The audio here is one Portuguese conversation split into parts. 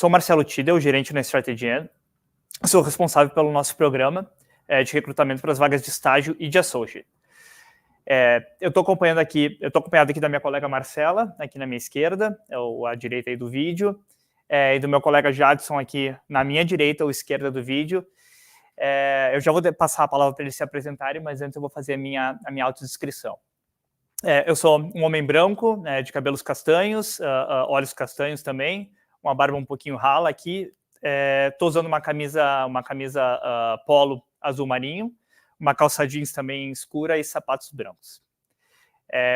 Sou Marcelo Tidel, gerente na StrategyN. Sou responsável pelo nosso programa de recrutamento para as vagas de estágio e de associate. Eu estou acompanhado aqui da minha colega Marcela, aqui na minha esquerda, à direita aí do vídeo, e do meu colega Jadson aqui na minha direita ou esquerda do vídeo. Eu já vou passar a palavra para eles se apresentarem, mas antes eu vou fazer a minha autodescrição. Eu sou um homem branco, de cabelos castanhos, olhos castanhos também, uma barba um pouquinho rala aqui. Estou usando uma camisa polo azul marinho, uma calça jeans também escura e sapatos brancos.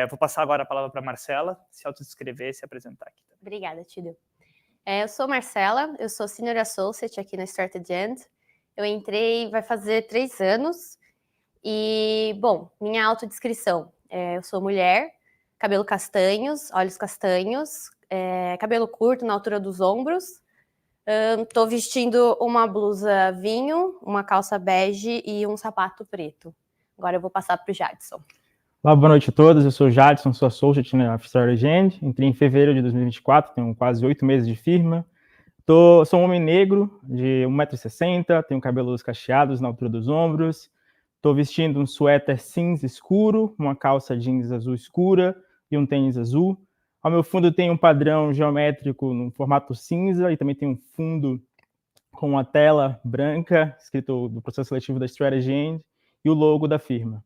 Vou passar agora a palavra para a Marcela, se autodescrever e se apresentar aqui. Obrigada, Tidel. Eu sou Marcela, eu sou Senior Associate aqui na StrategyN. Eu entrei, vai fazer 3 anos. E, bom, minha autodescrição. Eu sou mulher, cabelo castanhos, olhos castanhos, cabelo curto na altura dos ombros. Estou vestindo uma blusa vinho, uma calça bege e um sapato preto. Agora eu vou passar para o Jadson. Olá, boa noite a todos. Eu sou o Jadson, sou associate na StrategyN. Entrei em fevereiro de 2024, tenho quase 8 meses de firma. Sou um homem negro, de 1,60 m, tenho cabelos cacheados na altura dos ombros. Estou vestindo um suéter cinza escuro, uma calça jeans azul escura e um tênis azul. Ao meu fundo tem um padrão geométrico no formato cinza e também tem um fundo com uma tela branca, escrito do processo seletivo da StrategyN e o logo da firma.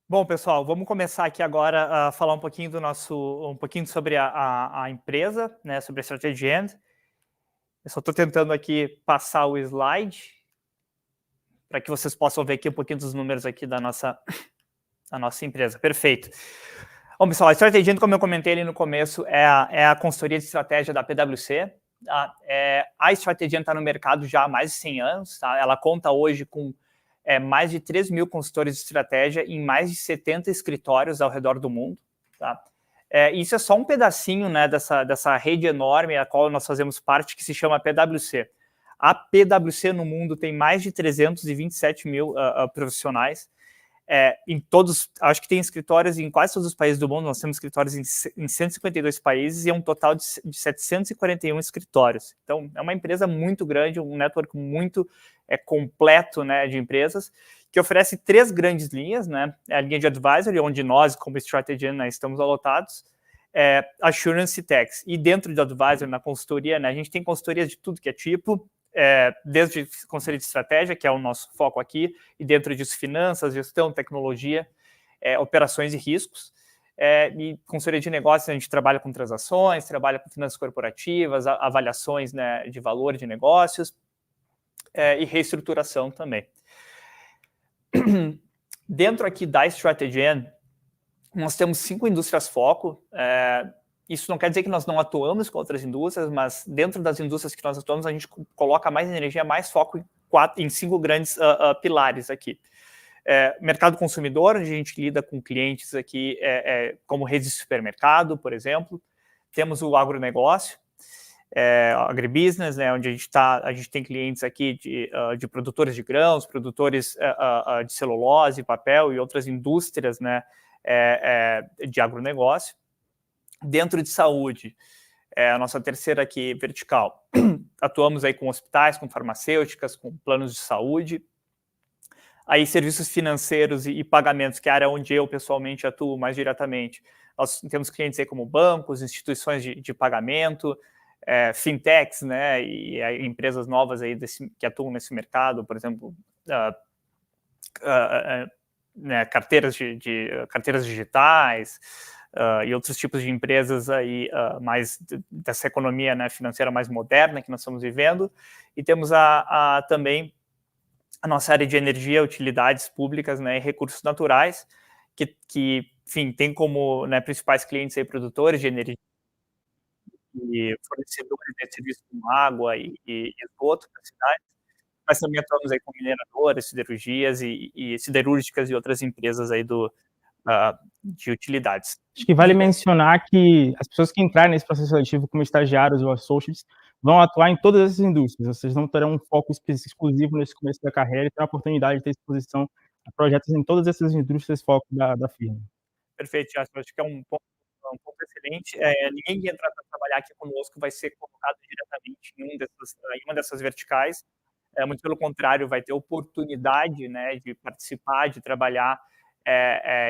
Bom, pessoal, vamos começar aqui agora a falar um pouquinho sobre a empresa, né, sobre a StrategyN. Eu só estou tentando aqui passar o slide para que vocês possam ver aqui um pouquinho dos números aqui da nossa empresa. Perfeito. Bom, pessoal, a StrategyN, como eu comentei ali no começo, é a consultoria de estratégia da PwC. Tá? A StrategyN está no mercado já há mais de 100 anos. Tá? Ela conta hoje com mais de 3 mil consultores de estratégia em mais de 70 escritórios ao redor do mundo. Tá? Isso é só um pedacinho, né, dessa rede enorme a qual nós fazemos parte, que se chama PwC. A PwC no mundo tem mais de 327 mil profissionais. Acho que tem escritórios em quase todos os países do mundo. Nós temos escritórios em 152 países e é um total de 741 escritórios. Então, é uma empresa muito grande, um network muito completo, né, de empresas, que oferece 3 grandes linhas, né? A linha de advisory, onde nós, como StrategyN, né, estamos alotados, Assurance e Tax. E dentro do advisory, na consultoria, né, a gente tem consultorias de tudo que é tipo, desde conselho de estratégia, que é o nosso foco aqui, e dentro disso finanças, gestão, tecnologia, operações e riscos. E consultoria de negócios, a gente trabalha com transações, trabalha com finanças corporativas, avaliações, né, de valor de negócios, e reestruturação também. Dentro aqui da StrategyN, nós temos 5 indústrias foco. Isso não quer dizer que nós não atuamos com outras indústrias, mas dentro das indústrias que nós atuamos, a gente coloca mais energia, mais foco em 5 grandes pilares aqui. Mercado consumidor, onde a gente lida com clientes aqui como redes de supermercado, por exemplo. Temos o agronegócio, agribusiness, né, onde a gente tem clientes aqui de produtores de grãos, produtores de celulose, papel e outras indústrias, né, de agronegócio. Dentro de saúde, a nossa terceira aqui vertical, atuamos aí com hospitais, com farmacêuticas, com planos de saúde. Aí serviços financeiros e pagamentos, que é a área onde eu pessoalmente atuo mais diretamente. Nós temos clientes aí como bancos, instituições de pagamento, fintechs, né, e empresas novas aí que atuam nesse mercado, por exemplo, né, carteiras digitais, e outros tipos de empresas aí, mais dessa economia, né, financeira mais moderna que nós estamos vivendo. E temos também a nossa área de energia, utilidades públicas, né, e recursos naturais, que enfim, tem como, né, principais clientes aí produtores de energia e fornecedores de serviços como água e esgoto da cidade, mas também atuamos aí com mineradoras, siderurgias e siderúrgicas e outras empresas aí de utilidades. Acho que vale mencionar que as pessoas que entrarem nesse processo seletivo como estagiários ou associates vão atuar em todas essas indústrias. Vocês não terão um foco exclusivo nesse começo da carreira e terão a oportunidade de ter exposição a projetos em todas essas indústrias foco da firma. Perfeito, acho que é um diretamente. Ninguém que entrar para trabalhar aqui conosco vai ser colocado diretamente em uma dessas verticais. Muito pelo contrário, vai ter oportunidade, né, de participar, de trabalhar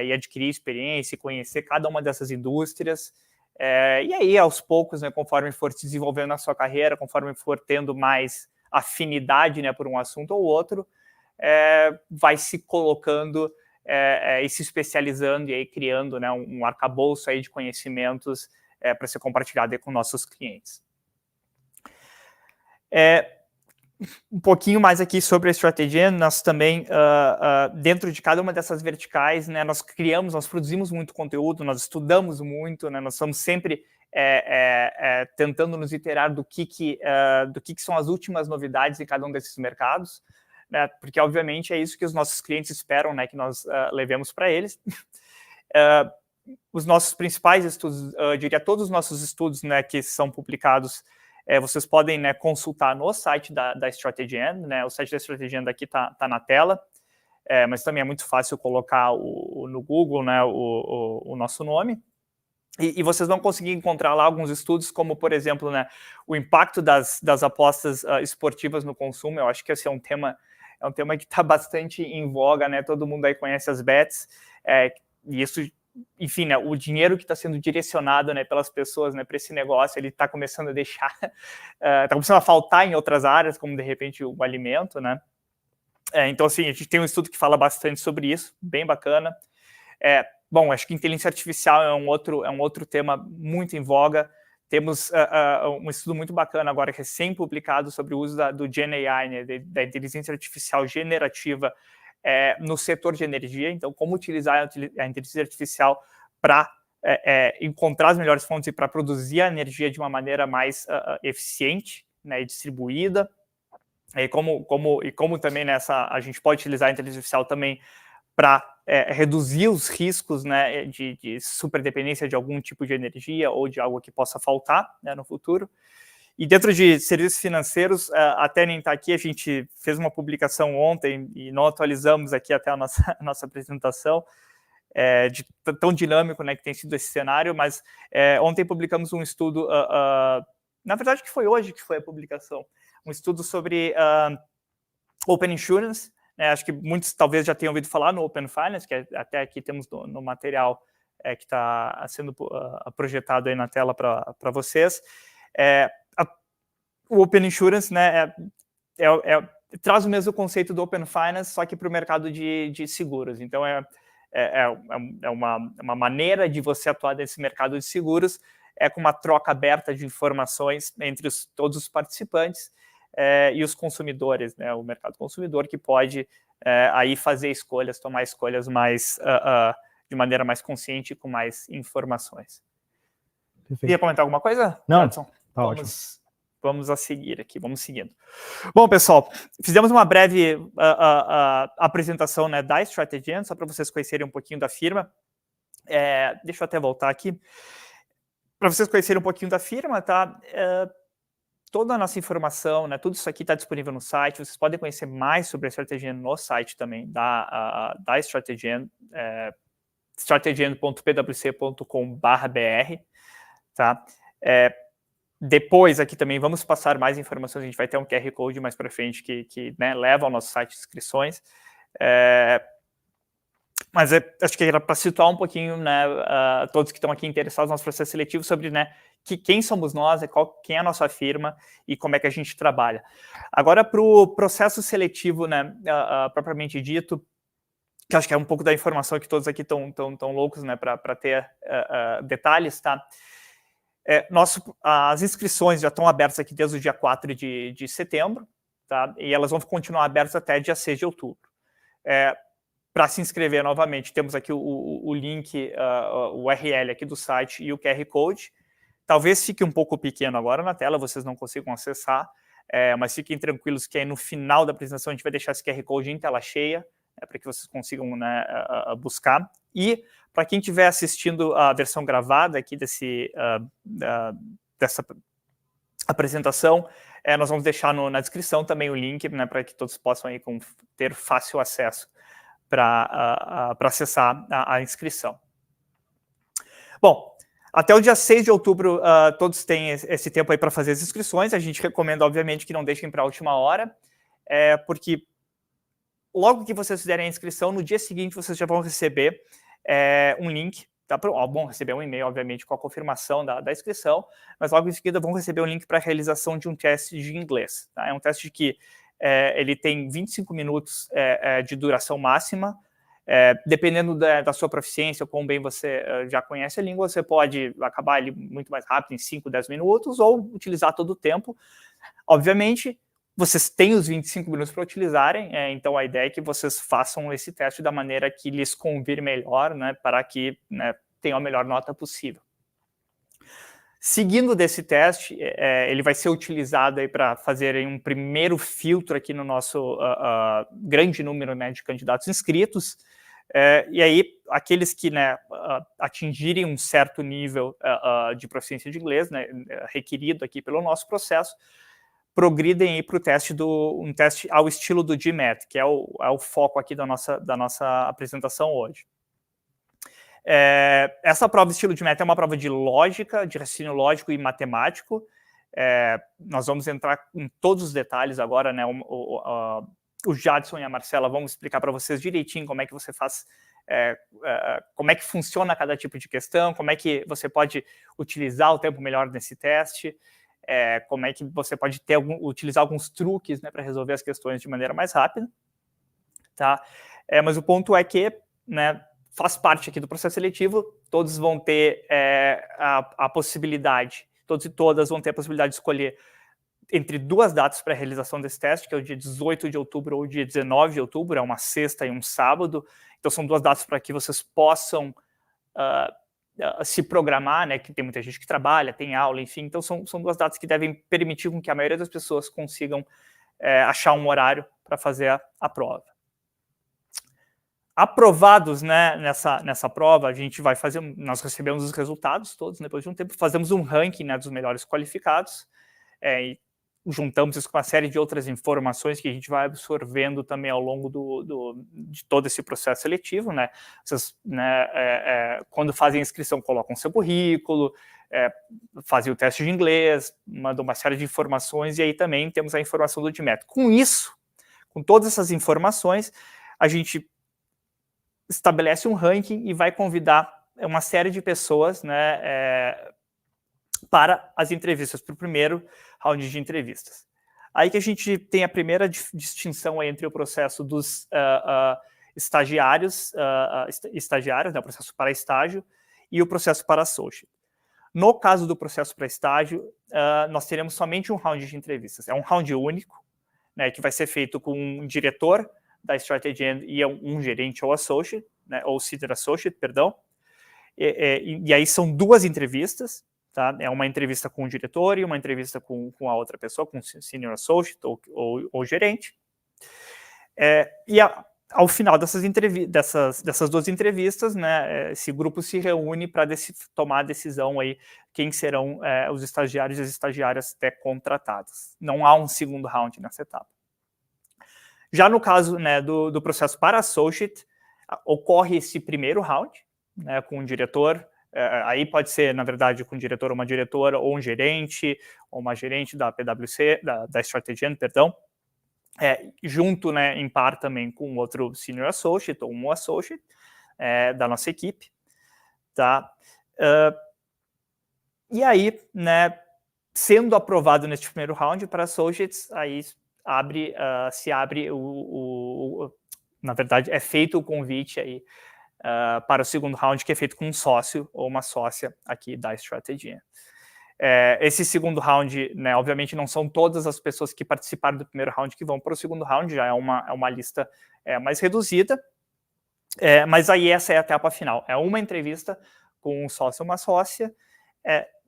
e adquirir experiência, conhecer cada uma dessas indústrias. E aí, aos poucos, né, conforme for se desenvolvendo na sua carreira, conforme for tendo mais afinidade, né, por um assunto ou outro, vai se colocando e se especializando e aí criando, né, um arcabouço aí de conhecimentos para ser compartilhado aí com nossos clientes. Um pouquinho mais aqui sobre a Strategy, nós também, dentro de cada uma dessas verticais, né, nós produzimos muito conteúdo, nós estudamos muito, né, nós estamos sempre tentando nos iterar do que são as últimas novidades em cada um desses mercados, né, porque, obviamente, é isso que os nossos clientes esperam, né, que nós levemos para eles. Os nossos principais estudos, eu diria todos os nossos estudos, né, que são publicados, vocês podem, né, consultar no site da Strategy, né, o site da Strategy aqui está na tela, mas também é muito fácil colocar no Google, né, o nosso nome, e vocês vão conseguir encontrar lá alguns estudos, como, por exemplo, né, o impacto das apostas esportivas no consumo. Eu acho que esse é um tema que está bastante em voga, né, todo mundo aí conhece as bets, e isso... Enfim, né, o dinheiro que está sendo direcionado, né, pelas pessoas, né, para esse negócio, ele está começando a deixar, está começando a faltar em outras áreas, como de repente o alimento, né? Então, assim, a gente tem um estudo que fala bastante sobre isso, bem bacana. Bom, acho que inteligência artificial é um outro tema muito em voga. Temos um estudo muito bacana agora, recém-publicado, sobre o uso do Gen AI, né, da inteligência artificial generativa, no setor de energia. Então, como utilizar a inteligência artificial para encontrar as melhores fontes e para produzir a energia de uma maneira mais eficiente, né, e distribuída. E como também a gente pode utilizar a inteligência artificial também para reduzir os riscos, né, de superdependência de algum tipo de energia ou de algo que possa faltar, né, no futuro. E dentro de serviços financeiros, até nem está aqui, a gente fez uma publicação ontem e não atualizamos aqui até a nossa apresentação, de tão dinâmico, né, que tem sido esse cenário, mas ontem publicamos um estudo, na verdade que foi hoje que foi a publicação, um estudo sobre Open Insurance, né, acho que muitos talvez já tenham ouvido falar no Open Finance, que até aqui temos no material que está sendo projetado aí na tela para vocês. O Open Insurance, né, traz o mesmo conceito do Open Finance, só que para o mercado de seguros. Então, uma maneira de você atuar nesse mercado de seguros, com uma troca aberta de informações entre todos os participantes e os consumidores, né, o mercado consumidor, que pode aí fazer escolhas, tomar escolhas mais de maneira mais consciente e com mais informações. Perfeito. Queria comentar alguma coisa, Não, Jadson? tá ótimo. Vamos a seguir aqui, vamos seguindo. Bom, pessoal, fizemos uma breve apresentação, né, da Strategy, só para vocês conhecerem um pouquinho da firma. Deixa eu até voltar aqui. Para vocês conhecerem um pouquinho da firma, tá? Toda a nossa informação, né, tudo isso aqui está disponível no site. Vocês podem conhecer mais sobre a Strategy no site também da Strategy, strategy.pwc.com.br, tá? Depois aqui também vamos passar mais informações, a gente vai ter um QR Code mais para frente que né, leva ao nosso site de inscrições. Mas acho que era para situar um pouquinho, né, todos que estão aqui interessados no nosso processo seletivo sobre, né, quem somos nós, quem é a nossa firma e como é que a gente trabalha. Agora, para o processo seletivo, né, propriamente dito, que acho que é um pouco da informação que todos aqui estão loucos, né, para ter detalhes, tá? As inscrições já estão abertas aqui desde o dia 4 de setembro, tá? E elas vão continuar abertas até dia 6 de outubro. Para se inscrever novamente, temos aqui o link, o URL aqui do site e o QR Code. Talvez fique um pouco pequeno agora na tela, vocês não consigam acessar, mas fiquem tranquilos que aí no final da apresentação a gente vai deixar esse QR Code em tela cheia, para que vocês consigam, né, buscar. E para quem estiver assistindo a versão gravada aqui dessa apresentação, nós vamos deixar na descrição também o link, né, para que todos possam aí ter fácil acesso para acessar a inscrição. Bom, Até o dia 6 de outubro, todos têm esse tempo aí para fazer as inscrições. A gente recomenda, obviamente, que não deixem para a última hora, porque logo que vocês fizerem a inscrição, no dia seguinte vocês já vão receber um link. Tá? Bom, receber um e-mail, obviamente, com a confirmação da inscrição, mas logo em seguida vão receber um link para a realização de um teste de inglês. Tá? É um teste que ele tem 25 minutos de duração máxima. Dependendo da sua proficiência, quão bem você já conhece a língua, você pode acabar ali muito mais rápido, em 5, 10 minutos, ou utilizar todo o tempo. Obviamente, vocês têm os 25 minutos para utilizarem, então a ideia é que vocês façam esse teste da maneira que lhes convir melhor, né, para que tenham a melhor nota possível. Seguindo desse teste, ele vai ser utilizado para fazer um primeiro filtro aqui no nosso grande número, né, de candidatos inscritos, e aí aqueles que atingirem um certo nível de proficiência de inglês, né, requerido aqui pelo nosso processo, progridem para o teste um teste ao estilo do GMAT, que é o foco aqui da nossa apresentação hoje. Essa prova estilo GMAT é uma prova de lógica, de raciocínio lógico e matemático. Nós vamos entrar em todos os detalhes agora, né? O Jadson e a Marcela vão explicar para vocês direitinho como é que você faz, como é que funciona cada tipo de questão, como é que você pode utilizar o tempo melhor nesse teste, como é que você pode utilizar alguns truques, né, para resolver as questões de maneira mais rápida. Tá? Mas o ponto é que, né, faz parte aqui do processo seletivo, todos vão ter a possibilidade, todos e todas vão ter a possibilidade de escolher entre duas datas para a realização desse teste, que é o dia 18 de outubro ou o dia 19 de outubro, é uma sexta e um sábado. Então, são duas datas para que vocês possam se programar, né, que tem muita gente que trabalha, tem aula, enfim. Então, são duas datas que devem permitir com que a maioria das pessoas consigam achar um horário para fazer a prova. Aprovados, né, nessa prova, a gente vai fazer, nós recebemos os resultados todos, depois de um tempo, fazemos um ranking, né, dos melhores qualificados, e juntamos isso com uma série de outras informações que a gente vai absorvendo também ao longo de todo esse processo seletivo, né? Vocês, né, quando fazem a inscrição, colocam seu currículo, fazem o teste de inglês, mandam uma série de informações, e aí também temos a informação do GMAT. Com isso, com todas essas informações, a gente estabelece um ranking e vai convidar uma série de pessoas, né, para as entrevistas, para o primeiro round de entrevistas. Aí que a gente tem a primeira distinção entre o processo dos estagiários, né, o processo para estágio, e o processo para associate. No caso do processo para estágio, nós teremos somente um round de entrevistas. É um round único, né, que vai ser feito com um diretor da Strategy e um gerente ou associate, né, ou senior associate, perdão. E aí são duas entrevistas. Tá? É uma entrevista com o diretor e uma entrevista com a outra pessoa, com o senior associate ou gerente. Ao final dessas duas entrevistas, né, esse grupo se reúne para tomar a decisão aí quem serão os estagiários e as estagiárias até contratadas. Não há um segundo round nessa etapa. Já no caso, né, do processo para associate, ocorre esse primeiro round, né, com o diretor. Aí pode ser, na verdade, com um diretor ou uma diretora, ou um gerente, ou uma gerente da PwC, da Strategy, perdão, junto, né, em par também com outro senior associate, ou um associate da nossa equipe. Tá? E aí, né, sendo aprovado neste primeiro round para associates, aí se abre na verdade, é feito o convite aí para o segundo round, que é feito com um sócio ou uma sócia aqui da Strategy. Esse segundo round, né, obviamente não são todas as pessoas que participaram do primeiro round que vão para o segundo round, já é uma lista mais reduzida, mas aí essa é a etapa final. É uma entrevista com um sócio ou uma sócia,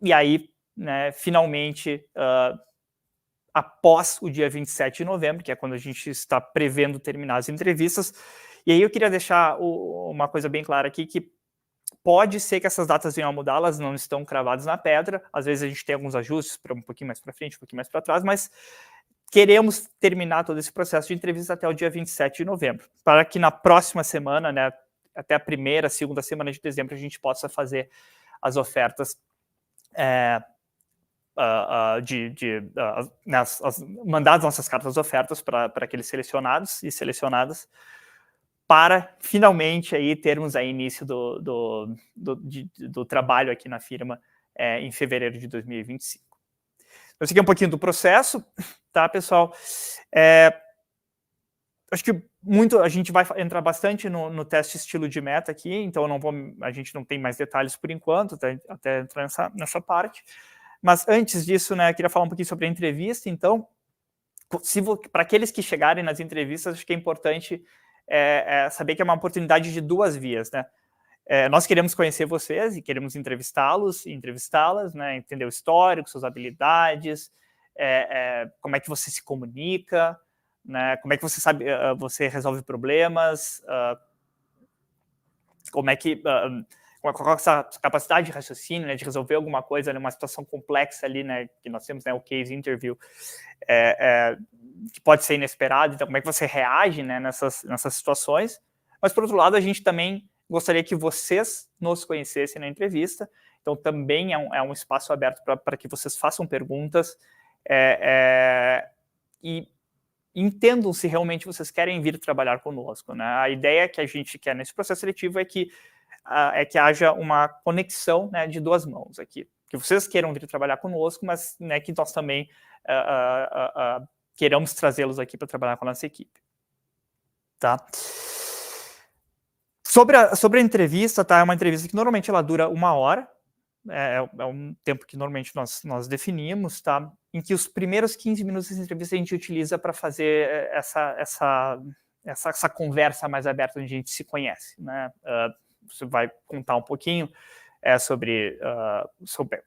e aí, né, finalmente, após o dia 27 de novembro, que é quando a gente está prevendo terminar as entrevistas. E aí eu queria deixar uma coisa bem clara aqui, que pode ser que essas datas venham a mudar, elas não estão cravadas na pedra, às vezes a gente tem alguns ajustes para um pouquinho mais para frente, um pouquinho mais para trás, mas queremos terminar todo esse processo de entrevista até o dia 27 de novembro, para que na próxima semana, né, até a primeira, segunda semana de dezembro, a gente possa fazer as ofertas mandadas nossas cartas ofertas para aqueles selecionados e selecionadas, para finalmente aí termos aí início do trabalho aqui na firma em fevereiro de 2025. Então, esse aqui é um pouquinho do processo, tá, pessoal? Acho que a gente vai entrar bastante no teste estilo de meta aqui, então a gente não tem mais detalhes por enquanto, até entrar nessa parte. Mas antes disso, né, eu queria falar um pouquinho sobre a entrevista. Então, para aqueles que chegarem nas entrevistas, acho que é importante saber que é uma oportunidade de duas vias, né? Nós queremos conhecer vocês e queremos entrevistá-los e entrevistá-las, né? Entender o histórico, suas habilidades, como é que você se comunica, né? Como é que você sabe, você resolve problemas, como é que qual é essa capacidade de raciocínio, né, de resolver alguma coisa numa situação complexa ali, né, que nós temos, né, o case interview, que pode ser inesperado. Então, como é que você reage, né, nessas situações. Mas, por outro lado, a gente também gostaria que vocês nos conhecessem na entrevista. Então, também é um espaço aberto para que vocês façam perguntas e entendam se realmente vocês querem vir trabalhar conosco, né? A ideia que a gente quer nesse processo seletivo é que haja uma conexão, né, de duas mãos aqui. Que vocês queiram vir trabalhar conosco, mas, né, que nós também queiramos trazê-los aqui para trabalhar com a nossa equipe. Tá? Sobre a entrevista, tá? É uma entrevista que normalmente ela dura 1 hora, é um tempo que normalmente nós definimos, tá? Em que os primeiros 15 minutos dessa entrevista a gente utiliza para fazer essa conversa mais aberta, onde a gente se conhece, né? Você vai contar um pouquinho sobre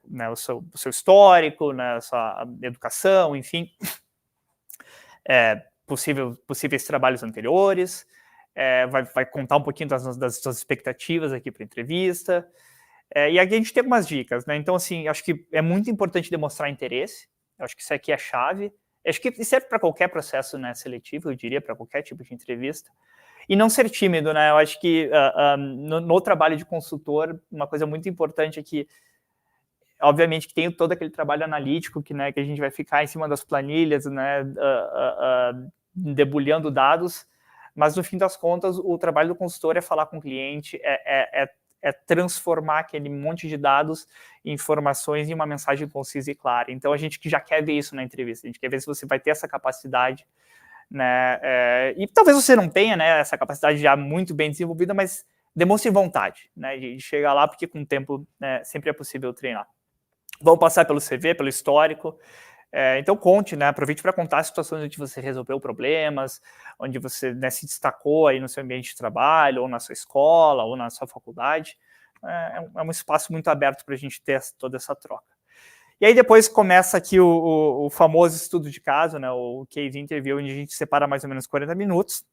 né, o seu histórico, né, a sua educação, enfim, possíveis trabalhos anteriores, vai contar um pouquinho das suas expectativas aqui para a entrevista, e aqui a gente tem algumas dicas, né? Então, assim, acho que é muito importante demonstrar interesse, eu acho que isso aqui é a chave, acho que serve para qualquer processo, né, seletivo, eu diria, para qualquer tipo de entrevista. E não ser tímido, né? Eu acho que no trabalho de consultor, uma coisa muito importante é que, obviamente, que tem todo aquele trabalho analítico que a gente vai ficar em cima das planilhas, né, debulhando dados, mas, no fim das contas, o trabalho do consultor é falar com o cliente, transformar aquele monte de dados em informações em uma mensagem concisa e clara. Então, a gente já quer ver isso na entrevista, a gente quer ver se você vai ter essa capacidade, né, e talvez você não tenha, né, essa capacidade já muito bem desenvolvida, mas demonstre vontade, né, de chegar lá, porque com o tempo, né, sempre é possível treinar. Vamos passar pelo CV, pelo histórico, então conte, né, aproveite para contar as situações onde você resolveu problemas, onde você, né, se destacou aí no seu ambiente de trabalho, ou na sua escola, ou na sua faculdade. É um espaço muito aberto para a gente ter toda essa troca. E aí depois começa aqui o famoso estudo de caso, né, o case interview, onde a gente separa mais ou menos 40 minutos.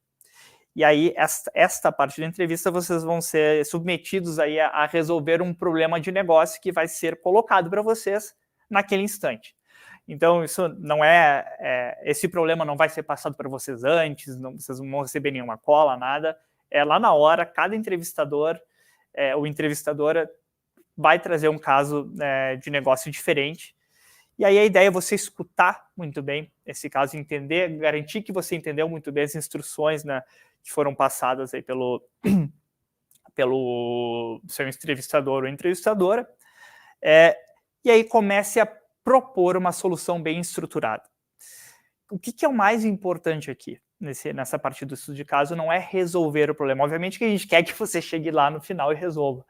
E aí esta parte da entrevista vocês vão ser submetidos aí a resolver um problema de negócio que vai ser colocado para vocês naquele instante. Então, isso não esse problema não vai ser passado para vocês antes, vocês não vão receber nenhuma cola, nada. Lá na hora, cada entrevistador ou entrevistadora vai trazer um caso de negócio diferente. E aí a ideia é você escutar muito bem esse caso, entender, garantir que você entendeu muito bem as instruções, né, que foram passadas aí pelo seu entrevistador ou entrevistadora. E aí comece a propor uma solução bem estruturada. O que é o mais importante aqui, nessa parte do estudo de caso, não é resolver o problema. Obviamente que a gente quer que você chegue lá no final e resolva.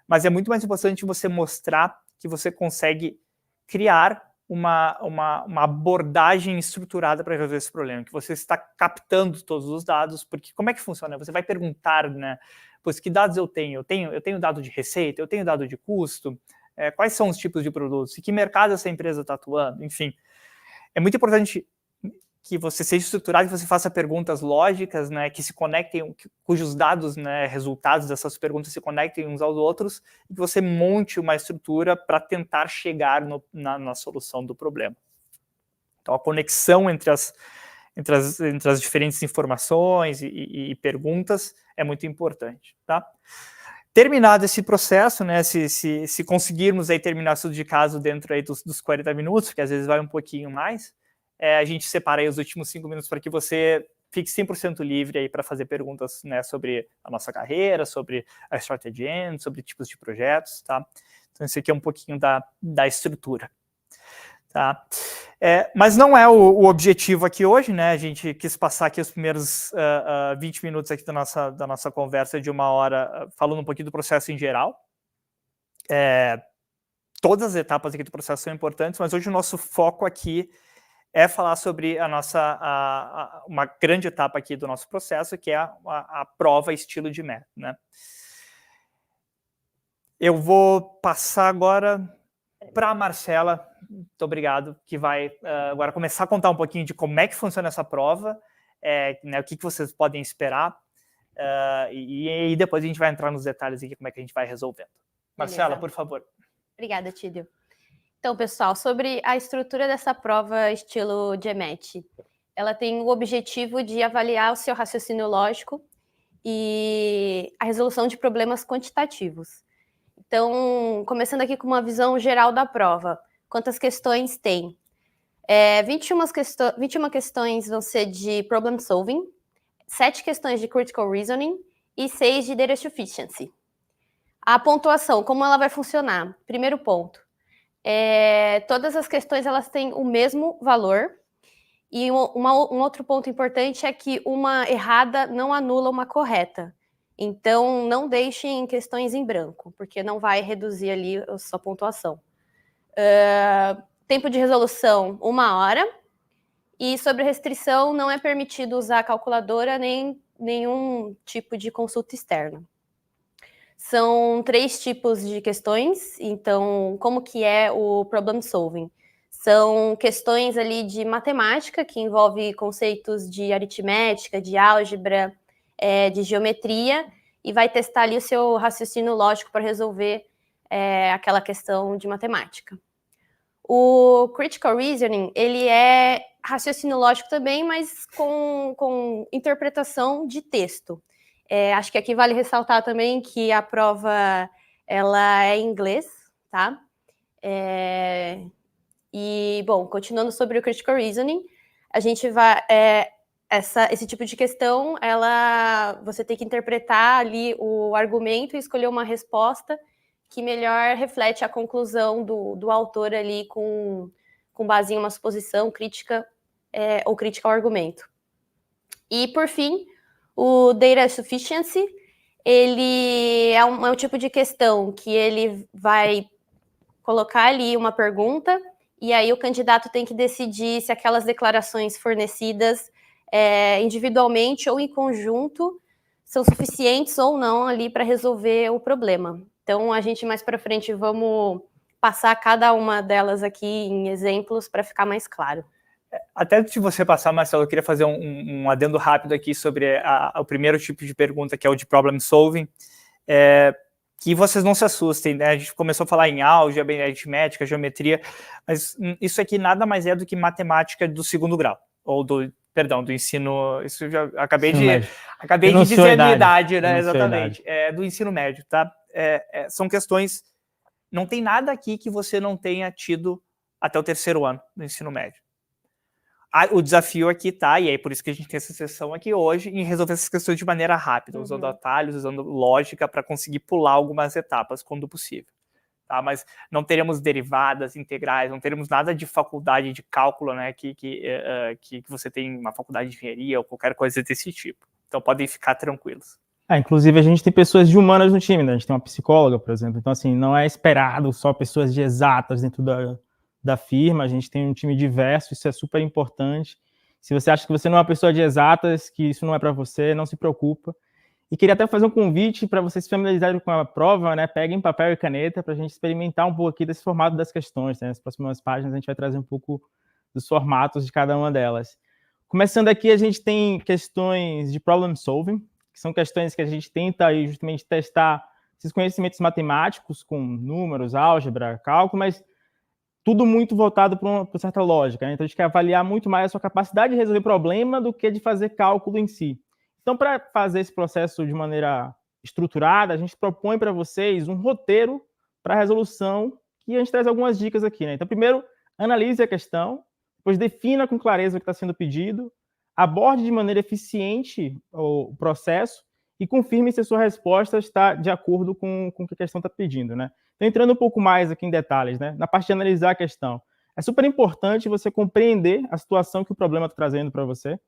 Mas é muito mais importante você mostrar que você consegue criar uma abordagem estruturada para resolver esse problema, que você está captando todos os dados, porque como é que funciona? Você vai perguntar, né, pois que dados eu tenho? Eu tenho dado de receita, eu tenho dado de custo, quais são os tipos de produtos, em que mercado essa empresa está atuando, enfim. É muito importante que você seja estruturado, que você faça perguntas lógicas, né, que se conectem, cujos dados, né, resultados dessas perguntas se conectem uns aos outros, e que você monte uma estrutura para tentar chegar na solução do problema. Então, a conexão entre as diferentes informações e perguntas é muito importante, tá? Terminado esse processo, né, se conseguirmos aí terminar tudo de caso dentro aí dos 40 minutos, porque às vezes vai um pouquinho mais, a gente separa aí os últimos 5 minutos para que você fique 100% livre aí para fazer perguntas, né, sobre a nossa carreira, sobre a Started Gen, sobre tipos de projetos, tá? Então, esse aqui é um pouquinho da estrutura. Tá? Mas não é o objetivo aqui hoje, né? A gente quis passar aqui os primeiros 20 minutos aqui da nossa conversa de 1 hora, falando um pouquinho do processo em geral. Todas as etapas aqui do processo são importantes, mas hoje o nosso foco aqui é falar sobre uma grande etapa aqui do nosso processo, que é a prova estilo de MED, né? Eu vou passar agora para a Marcela, muito obrigado, que vai agora começar a contar um pouquinho de como é que funciona essa prova, né, o que vocês podem esperar, e depois a gente vai entrar nos detalhes aqui, como é que a gente vai resolvendo. Marcela, Beleza. por favor. Obrigada, Tílio. Então, pessoal, sobre a estrutura dessa prova estilo GMAT, ela tem o objetivo de avaliar o seu raciocínio lógico e a resolução de problemas quantitativos. Então, começando aqui com uma visão geral da prova. Quantas questões tem? 21 questões vão ser de problem solving, 7 questões de critical reasoning e 6 de data sufficiency. A pontuação, como ela vai funcionar? Primeiro ponto. Todas as questões elas têm o mesmo valor. E um outro ponto importante é que uma errada não anula uma correta. Então, não deixem questões em branco, porque não vai reduzir ali a sua pontuação. Tempo de resolução, 1 hora. E sobre restrição, não é permitido usar calculadora nem nenhum tipo de consulta externa. São 3 tipos de questões. Então, como que é o problem solving? São questões ali de matemática, que envolve conceitos de aritmética, de álgebra, de geometria, e vai testar ali o seu raciocínio lógico para resolver aquela questão de matemática. O critical reasoning, ele é raciocínio lógico também, mas com interpretação de texto. Acho que aqui vale ressaltar também que a prova ela é em inglês, tá? E, bom, continuando sobre o critical reasoning, a gente vai... esse tipo de questão, você tem que interpretar ali o argumento e escolher uma resposta que melhor reflete a conclusão do autor ali com base em uma suposição crítica ou crítica ao argumento. E, por fim, o data sufficiency, ele é um tipo de questão que ele vai colocar ali uma pergunta e aí o candidato tem que decidir se aquelas declarações fornecidas individualmente ou em conjunto são suficientes ou não ali para resolver o problema. Então, a gente mais para frente vamos passar cada uma delas aqui em exemplos para ficar mais claro. Até antes de você passar, Marcelo, eu queria fazer um adendo rápido aqui sobre o primeiro tipo de pergunta, que é o de problem solving, que vocês não se assustem, né? A gente começou a falar em álgebra, em aritmética, geometria, mas isso aqui nada mais é do que matemática do 2º grau, ou do ensino, isso já acabei de dizer a minha idade, né? Exatamente, do ensino médio, tá? São questões, não tem nada aqui que você não tenha tido até o 3º ano do ensino médio. O desafio aqui tá, e é por isso que a gente tem essa sessão aqui hoje, em resolver essas questões de maneira rápida, usando atalhos, usando lógica para conseguir pular algumas etapas quando possível. Tá? Mas não teremos derivadas, integrais, não teremos nada de faculdade de cálculo, né, que você tem uma faculdade de engenharia ou qualquer coisa desse tipo. Então podem ficar tranquilos. Inclusive, a gente tem pessoas de humanas no time, né? A gente tem uma psicóloga, por exemplo. Então, assim, não é esperado só pessoas de exatas dentro da firma. A gente tem um time diverso, isso é super importante. Se você acha que você não é uma pessoa de exatas, que isso não é para você, não se preocupa. E queria até fazer um convite para vocês se familiarizarem com a prova, né? Peguem papel e caneta para a gente experimentar um pouco aqui desse formato das questões, né? Nas próximas páginas a gente vai trazer um pouco dos formatos de cada uma delas. Começando aqui, a gente tem questões de problem solving, que são questões que a gente tenta aí justamente testar esses conhecimentos matemáticos com números, álgebra, cálculo, mas tudo muito voltado para uma certa lógica, né? Então a gente quer avaliar muito mais a sua capacidade de resolver problema do que de fazer cálculo em si. Então, para fazer esse processo de maneira estruturada, a gente propõe para vocês um roteiro para a resolução, que a gente traz algumas dicas aqui, né? Então, primeiro, analise a questão, depois defina com clareza o que está sendo pedido, aborde de maneira eficiente o processo e confirme se a sua resposta está de acordo com o que a questão está pedindo, né? Então, entrando um pouco mais aqui em detalhes, né? Na parte de analisar a questão, é super importante você compreender a situação que o problema está trazendo para você,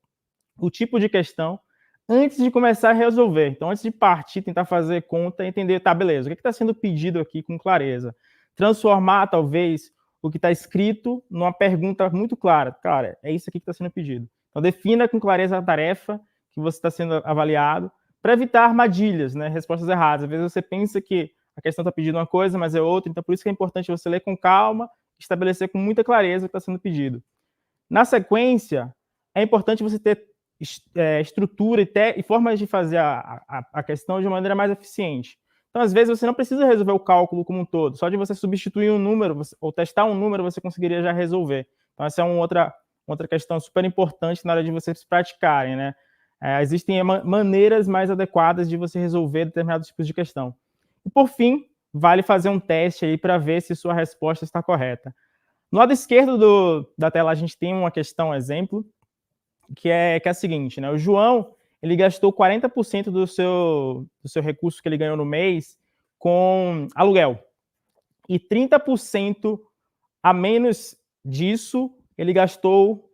o tipo de questão, antes de começar a resolver. Então, antes de partir, tentar fazer conta e entender, tá, beleza, o que está sendo pedido aqui com clareza? Transformar, talvez, o que está escrito numa pergunta muito clara. Cara, é isso aqui que está sendo pedido. Então, defina com clareza a tarefa que você está sendo avaliado, para evitar armadilhas, né? Respostas erradas. Às vezes você pensa que a questão está pedindo uma coisa, mas é outra. Então, por isso que é importante você ler com calma, estabelecer com muita clareza o que está sendo pedido. Na sequência, é importante você ter estrutura e formas de fazer a questão de uma maneira mais eficiente. Então, às vezes, você não precisa resolver o cálculo como um todo. Só de você substituir um número ou testar um número, você conseguiria já resolver. Então, essa é uma outra questão super importante na hora de vocês praticarem, né? Existem maneiras mais adequadas de você resolver determinados tipos de questão. E, por fim, vale fazer um teste aí para ver se sua resposta está correta. No lado esquerdo da tela, a gente tem uma questão exemplo, que é a seguinte, né? O João, ele gastou 40% do seu recurso que ele ganhou no mês com aluguel. E 30% a menos disso, ele gastou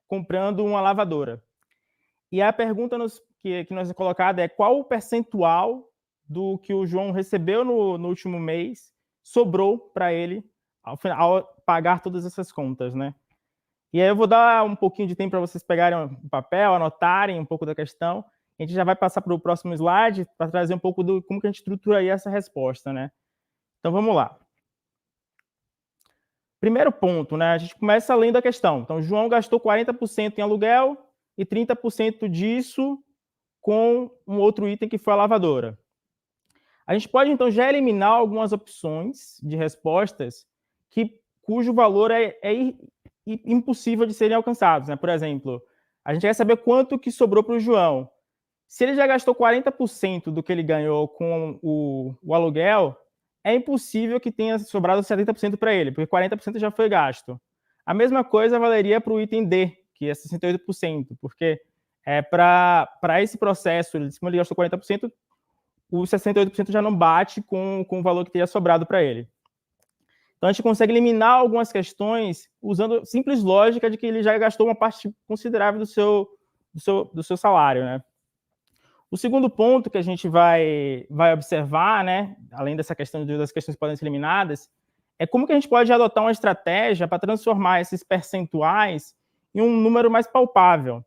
comprando uma lavadora. E a pergunta que nós é colocada é qual o percentual do que o João recebeu no último mês sobrou para ele ao pagar todas essas contas, né? E aí eu vou dar um pouquinho de tempo para vocês pegarem um papel, anotarem um pouco da questão. A gente já vai passar para o próximo slide para trazer um pouco do como que a gente estrutura aí essa resposta, né? Então vamos lá. Primeiro ponto, né? A gente começa lendo a questão. Então, o João gastou 40% em aluguel e 30% disso com um outro item que foi a lavadora. A gente pode, então, já eliminar algumas opções de respostas cujo valor é impossível de serem alcançados, né? Por exemplo, a gente quer saber quanto que sobrou para o João. Se ele já gastou 40% do que ele ganhou com o aluguel, é impossível que tenha sobrado 70% para ele, porque 40% já foi gasto. A mesma coisa valeria para o item D, que é 68%, porque para esse processo, como ele gastou 40%, o 68% já não bate com o valor que teria sobrado para ele. Então, a gente consegue eliminar algumas questões usando simples lógica de que ele já gastou uma parte considerável do seu salário, né? O segundo ponto que a gente vai observar, né, além dessa questão das questões que podem ser eliminadas, é como que a gente pode adotar uma estratégia para transformar esses percentuais em um número mais palpável.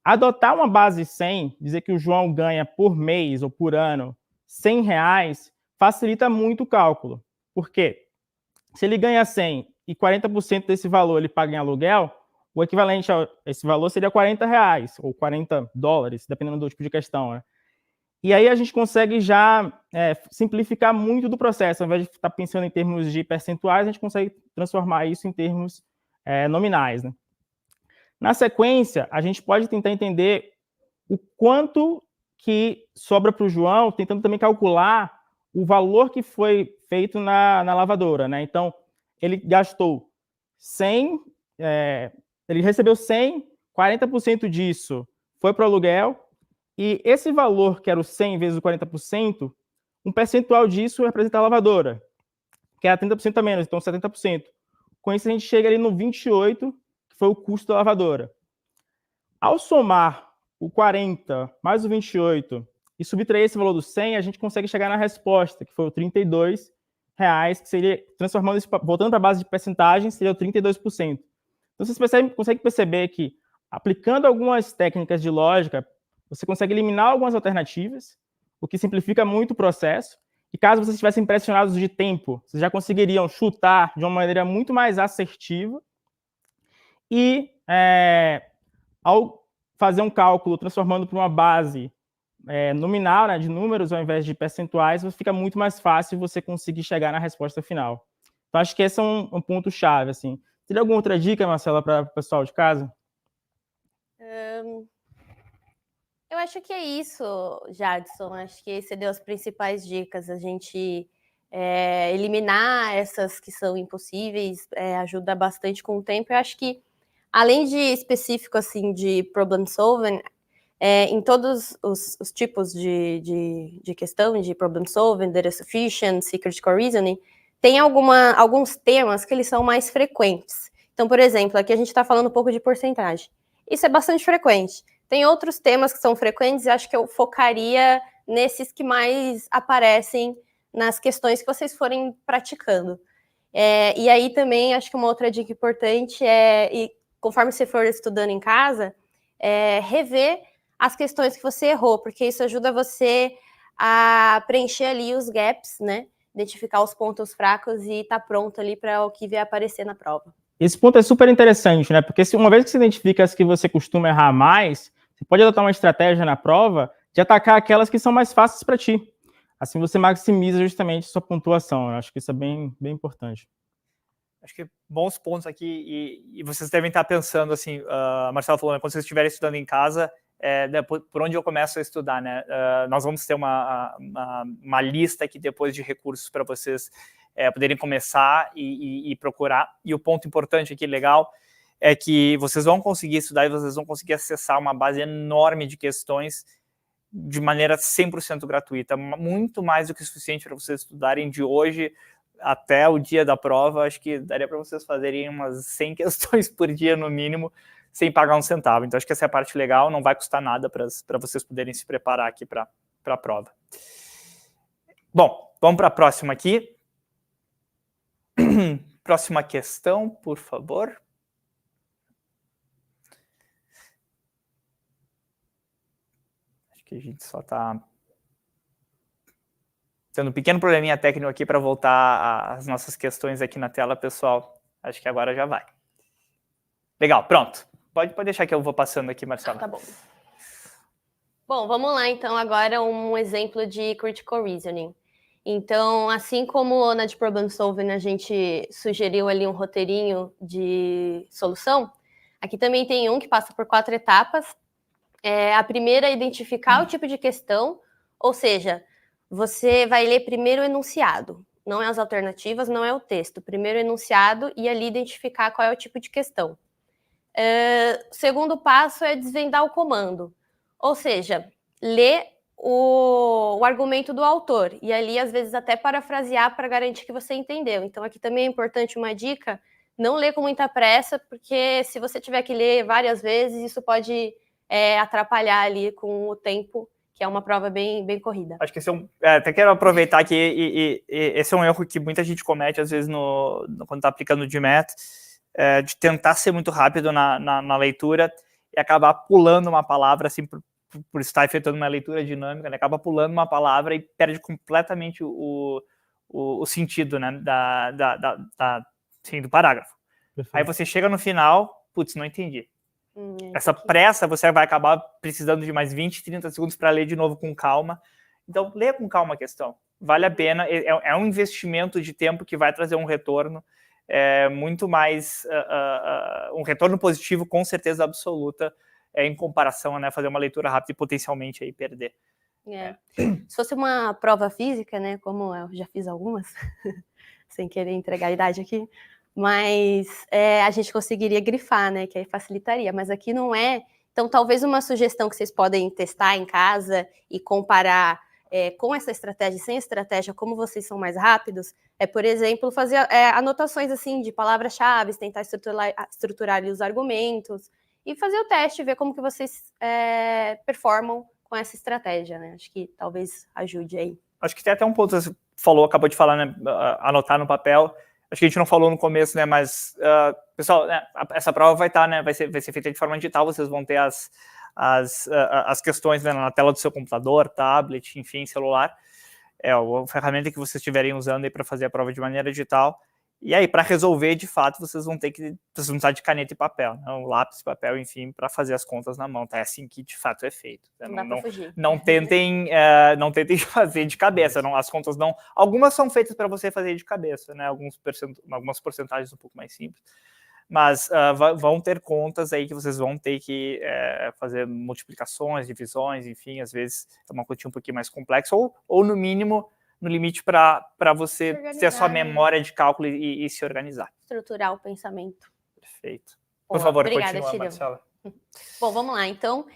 Adotar uma base 100, dizer que o João ganha por mês ou por ano R$100, facilita muito o cálculo. Por quê? Se ele ganha 100 e 40% desse valor ele paga em aluguel, o equivalente a esse valor seria R$40 ou $40, dependendo do tipo de questão, né? E aí a gente consegue já simplificar muito do processo. Ao invés de estar pensando em termos de percentuais, a gente consegue transformar isso em termos nominais, né? Na sequência, a gente pode tentar entender o quanto que sobra para o João, tentando também calcular o valor que foi feito na lavadora, né? Então, ele gastou 100, ele recebeu 100, 40% disso foi para o aluguel, e esse valor, que era o 100 vezes o 40%, um percentual disso representa a lavadora, que era 30% a menos, então 70%. Com isso, a gente chega ali no 28%, que foi o custo da lavadora. Ao somar o 40 mais o 28 e subtrair esse valor do 100, a gente consegue chegar na resposta, que foi o R$32, que seria, transformando isso, voltando para a base de percentagem, seria o 32%. Então, vocês conseguem perceber que, aplicando algumas técnicas de lógica, você consegue eliminar algumas alternativas, o que simplifica muito o processo. E caso vocês estivessem pressionados de tempo, vocês já conseguiriam chutar de uma maneira muito mais assertiva. E, ao fazer um cálculo transformando para uma base nominal, né, de números ao invés de percentuais, fica muito mais fácil você conseguir chegar na resposta final. Então, acho que esse é um ponto-chave, assim. Teria alguma outra dica, Marcela, para o pessoal de casa? Eu acho que é isso, Jadson. Acho que você deu as principais dicas. A gente eliminar essas que são impossíveis ajuda bastante com o tempo. Eu acho que, além de específico assim de problem solving, em todos os tipos de questão, de problem solving, data sufficiency, critical reasoning, tem alguns temas que eles são mais frequentes. Então, por exemplo, aqui a gente está falando um pouco de porcentagem. Isso é bastante frequente. Tem outros temas que são frequentes e acho que eu focaria nesses que mais aparecem nas questões que vocês forem praticando. E aí também acho que uma outra dica importante e conforme você for estudando em casa, rever as questões que você errou, porque isso ajuda você a preencher ali os gaps, né? Identificar os pontos fracos e estar pronto ali para o que vier aparecer na prova. Esse ponto é super interessante, né? Porque uma vez que você identifica as que você costuma errar mais, você pode adotar uma estratégia na prova de atacar aquelas que são mais fáceis para ti. Assim você maximiza justamente sua pontuação. Eu acho que isso é bem, bem importante. Acho que bons pontos aqui, e vocês devem estar pensando assim, a Marcela falou, né, quando vocês estiverem estudando em casa, por onde eu começo a estudar, né? Nós vamos ter uma lista aqui depois de recursos para vocês poderem começar e procurar. E o ponto importante aqui, legal, é que vocês vão conseguir estudar e vocês vão conseguir acessar uma base enorme de questões de maneira 100% gratuita, muito mais do que suficiente para vocês estudarem de hoje até o dia da prova. Acho que daria para vocês fazerem umas 100 questões por dia, no mínimo, sem pagar um centavo. Então, acho que essa é a parte legal, não vai custar nada para vocês poderem se preparar aqui para a prova. Bom, vamos para a próxima aqui. Próxima questão, por favor. Acho que a gente só está tendo um pequeno probleminha técnico aqui para voltar as nossas questões aqui na tela, pessoal. Acho que agora já vai. Legal, pronto. Pode deixar que eu vou passando aqui, Marcela. Tá bom. Bom, vamos lá, então, agora um exemplo de critical reasoning. Então, assim como na de problem solving a gente sugeriu ali um roteirinho de solução, aqui também tem um que passa por 4 etapas. A primeira é identificar o tipo de questão, ou seja, você vai ler primeiro o enunciado, não é as alternativas, não é o texto, primeiro o enunciado e ali identificar qual é o tipo de questão. O segundo passo é desvendar o comando, ou seja, ler o argumento do autor e ali às vezes até parafrasear para garantir que você entendeu. Então aqui também é importante uma dica, não ler com muita pressa, porque se você tiver que ler várias vezes, isso pode atrapalhar ali com o tempo, que é uma prova bem, bem corrida. Acho que esse até quero aproveitar que esse é um erro que muita gente comete, às vezes, quando está aplicando o GMAT, de tentar ser muito rápido na leitura e acabar pulando uma palavra, assim, por estar efetuando uma leitura dinâmica, né? Acaba pulando uma palavra e perde completamente o sentido, né, do parágrafo. Perfeito. Aí você chega no final, putz, não entendi. Essa pressa, você vai acabar precisando de mais 20, 30 segundos para ler de novo com calma. Então, leia com calma a questão. Vale a pena, é um investimento de tempo que vai trazer um retorno muito mais, um retorno positivo, com certeza absoluta, em comparação, né, fazer uma leitura rápida e potencialmente aí perder. Se fosse uma prova física, né, como eu já fiz algumas, sem querer entregar a idade aqui, mas a gente conseguiria grifar, né, que aí facilitaria, mas aqui não é. Então, talvez uma sugestão que vocês podem testar em casa e comparar com essa estratégia e sem estratégia, como vocês são mais rápidos, por exemplo, fazer anotações assim de palavras-chave, tentar estruturar ali os argumentos e fazer o teste, ver como que vocês performam com essa estratégia, né? Acho que talvez ajude aí. Acho que tem até um ponto que você acabou de falar, né? Anotar no papel. Acho que a gente não falou no começo, né? Mas, pessoal, né, essa prova vai estar, né? Vai ser feita de forma digital. Vocês vão ter as questões, né, na tela do seu computador, tablet, enfim, celular. A ferramenta que vocês estiverem usando aí para fazer a prova de maneira digital. E aí, para resolver, de fato, vocês vão precisar de caneta e papel, né? Um lápis, papel, enfim, para fazer as contas na mão. Tá? É assim que, de fato, é feito. Não tentem fazer de cabeça. Não, as contas não... Algumas são feitas para você fazer de cabeça, né? Algumas porcentagens um pouco mais simples. mas vão ter contas aí que vocês vão ter que fazer multiplicações, divisões, enfim, às vezes é uma continha um pouquinho mais complexa, ou no mínimo, no limite para você ter a sua memória de cálculo e se organizar. Estruturar o pensamento. Perfeito. Por favor, obrigada, continua, Marcela. Bom, vamos lá. Então,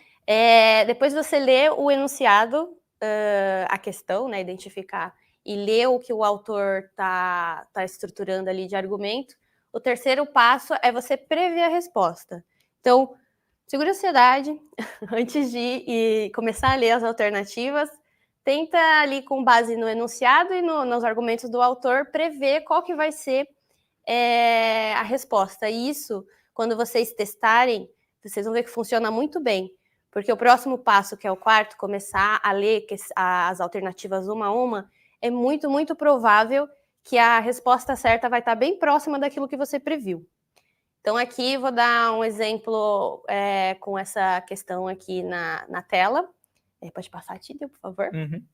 depois você lê o enunciado, a questão, né, identificar e ler o que o autor tá estruturando ali de argumento. O terceiro passo é você prever a resposta. Então, segura a ansiedade antes de começar a ler as alternativas. Tenta ali, com base no enunciado e nos argumentos do autor, prever qual que vai ser a resposta. E isso, quando vocês testarem, vocês vão ver que funciona muito bem. Porque o próximo passo, que é o quarto, começar a ler as alternativas uma a uma, é muito, muito provável que a resposta certa vai estar bem próxima daquilo que você previu. Então, aqui vou dar um exemplo com essa questão aqui na tela. Pode passar, Tídio, por favor? Uhum.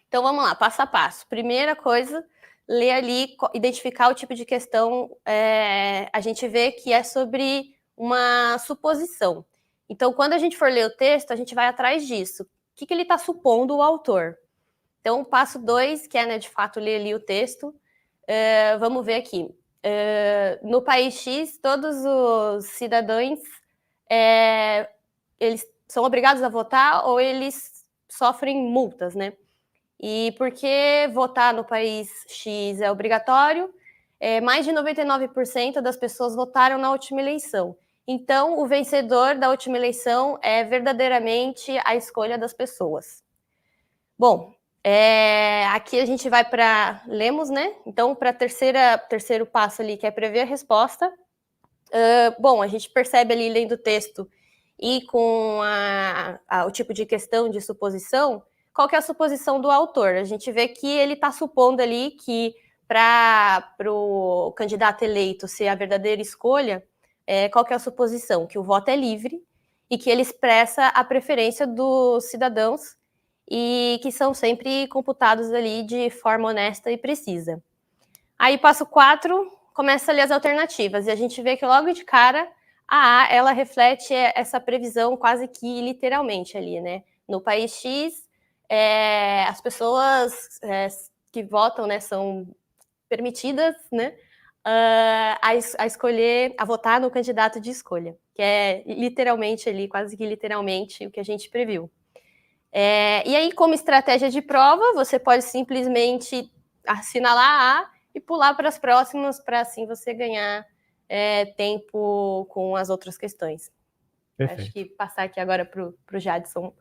Então, vamos lá, passo a passo. Primeira coisa, ler ali, identificar o tipo de questão. A gente vê que é sobre uma suposição. Então, quando a gente for ler o texto, a gente vai atrás disso. O que ele está supondo, o autor? Então, passo 2, que é, né, de fato, ler ali o texto. Vamos ver aqui. No país X, todos os cidadãos eles são obrigados a votar ou eles sofrem multas, né? E porque votar no país X é obrigatório, mais de 99% das pessoas votaram na última eleição. Então, o vencedor da última eleição é verdadeiramente a escolha das pessoas. Bom, aqui a gente vai para lemos, né? Então, para terceiro passo ali, que é prever a resposta. Bom, a gente percebe ali, lendo o texto e com o tipo de questão de suposição, qual que é a suposição do autor? A gente vê que ele está supondo ali que para o candidato eleito ser a verdadeira escolha, qual que é a suposição? Que o voto é livre e que ele expressa a preferência dos cidadãos e que são sempre computados ali de forma honesta e precisa. Aí, passo 4, começa a ler as alternativas, e a gente vê que logo de cara, a A, ela reflete essa previsão quase que literalmente ali, né? No país X, as pessoas que votam, né, são permitidas, né, a escolher, a votar no candidato de escolha, que é literalmente ali, quase que literalmente o que a gente previu. E aí, como estratégia de prova, você pode simplesmente assinalar A e pular para as próximas, para assim você ganhar tempo com as outras questões. Perfeito. Acho que passar aqui agora para o Jadson.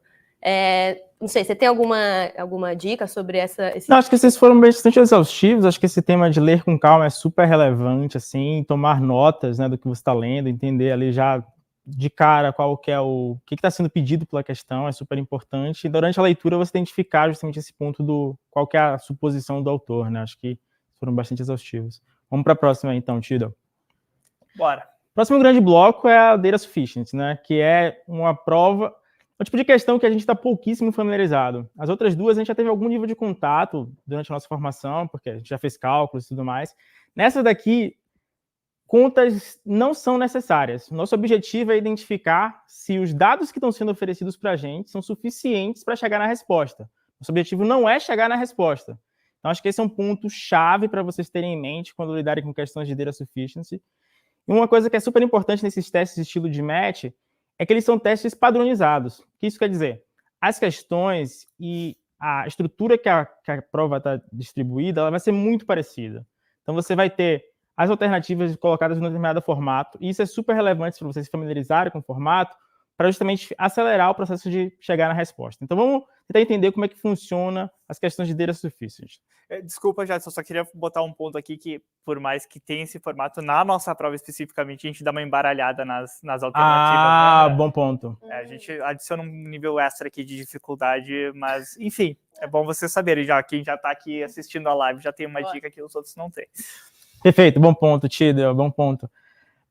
Não sei, você tem alguma dica sobre esse... Não, acho que vocês foram bastante exaustivos. Acho que esse tema de ler com calma é super relevante, assim, tomar notas, né, do que você está lendo, entender ali já de cara qual que é o que está sendo pedido pela questão, é super importante. E durante a leitura você identificar justamente esse ponto do qual que é a suposição do autor, né? Acho que foram bastante exaustivos. Vamos para a próxima então, Tido. Bora. Próximo grande bloco é a Data Sufficiency, né? Que é uma prova, um tipo de questão que a gente está pouquíssimo familiarizado. As outras duas a gente já teve algum nível de contato durante a nossa formação, porque a gente já fez cálculos e tudo mais. Nessa daqui, contas não são necessárias. Nosso objetivo é identificar se os dados que estão sendo oferecidos para a gente são suficientes para chegar na resposta. Nosso objetivo não é chegar na resposta. Então, acho que esse é um ponto chave para vocês terem em mente quando lidarem com questões de Data Sufficiency. E uma coisa que é super importante nesses testes de estilo de match é que eles são testes padronizados. O que isso quer dizer? As questões e a estrutura que a prova está distribuída, ela vai ser muito parecida. Então, você vai ter as alternativas colocadas em um determinado formato, e isso é super relevante para vocês se familiarizarem com o formato, para justamente acelerar o processo de chegar na resposta. Então, vamos tentar entender como é que funciona as questões de Data Sufficiency. Desculpa, Jadson, só queria botar um ponto aqui que, por mais que tenha esse formato, na nossa prova especificamente, a gente dá uma embaralhada nas alternativas. Né? Bom ponto. A gente adiciona um nível extra aqui de dificuldade, mas, enfim, é bom vocês saberem já. Quem já está aqui assistindo a live já tem uma dica que os outros não têm. Perfeito, bom ponto, Tidel, bom ponto.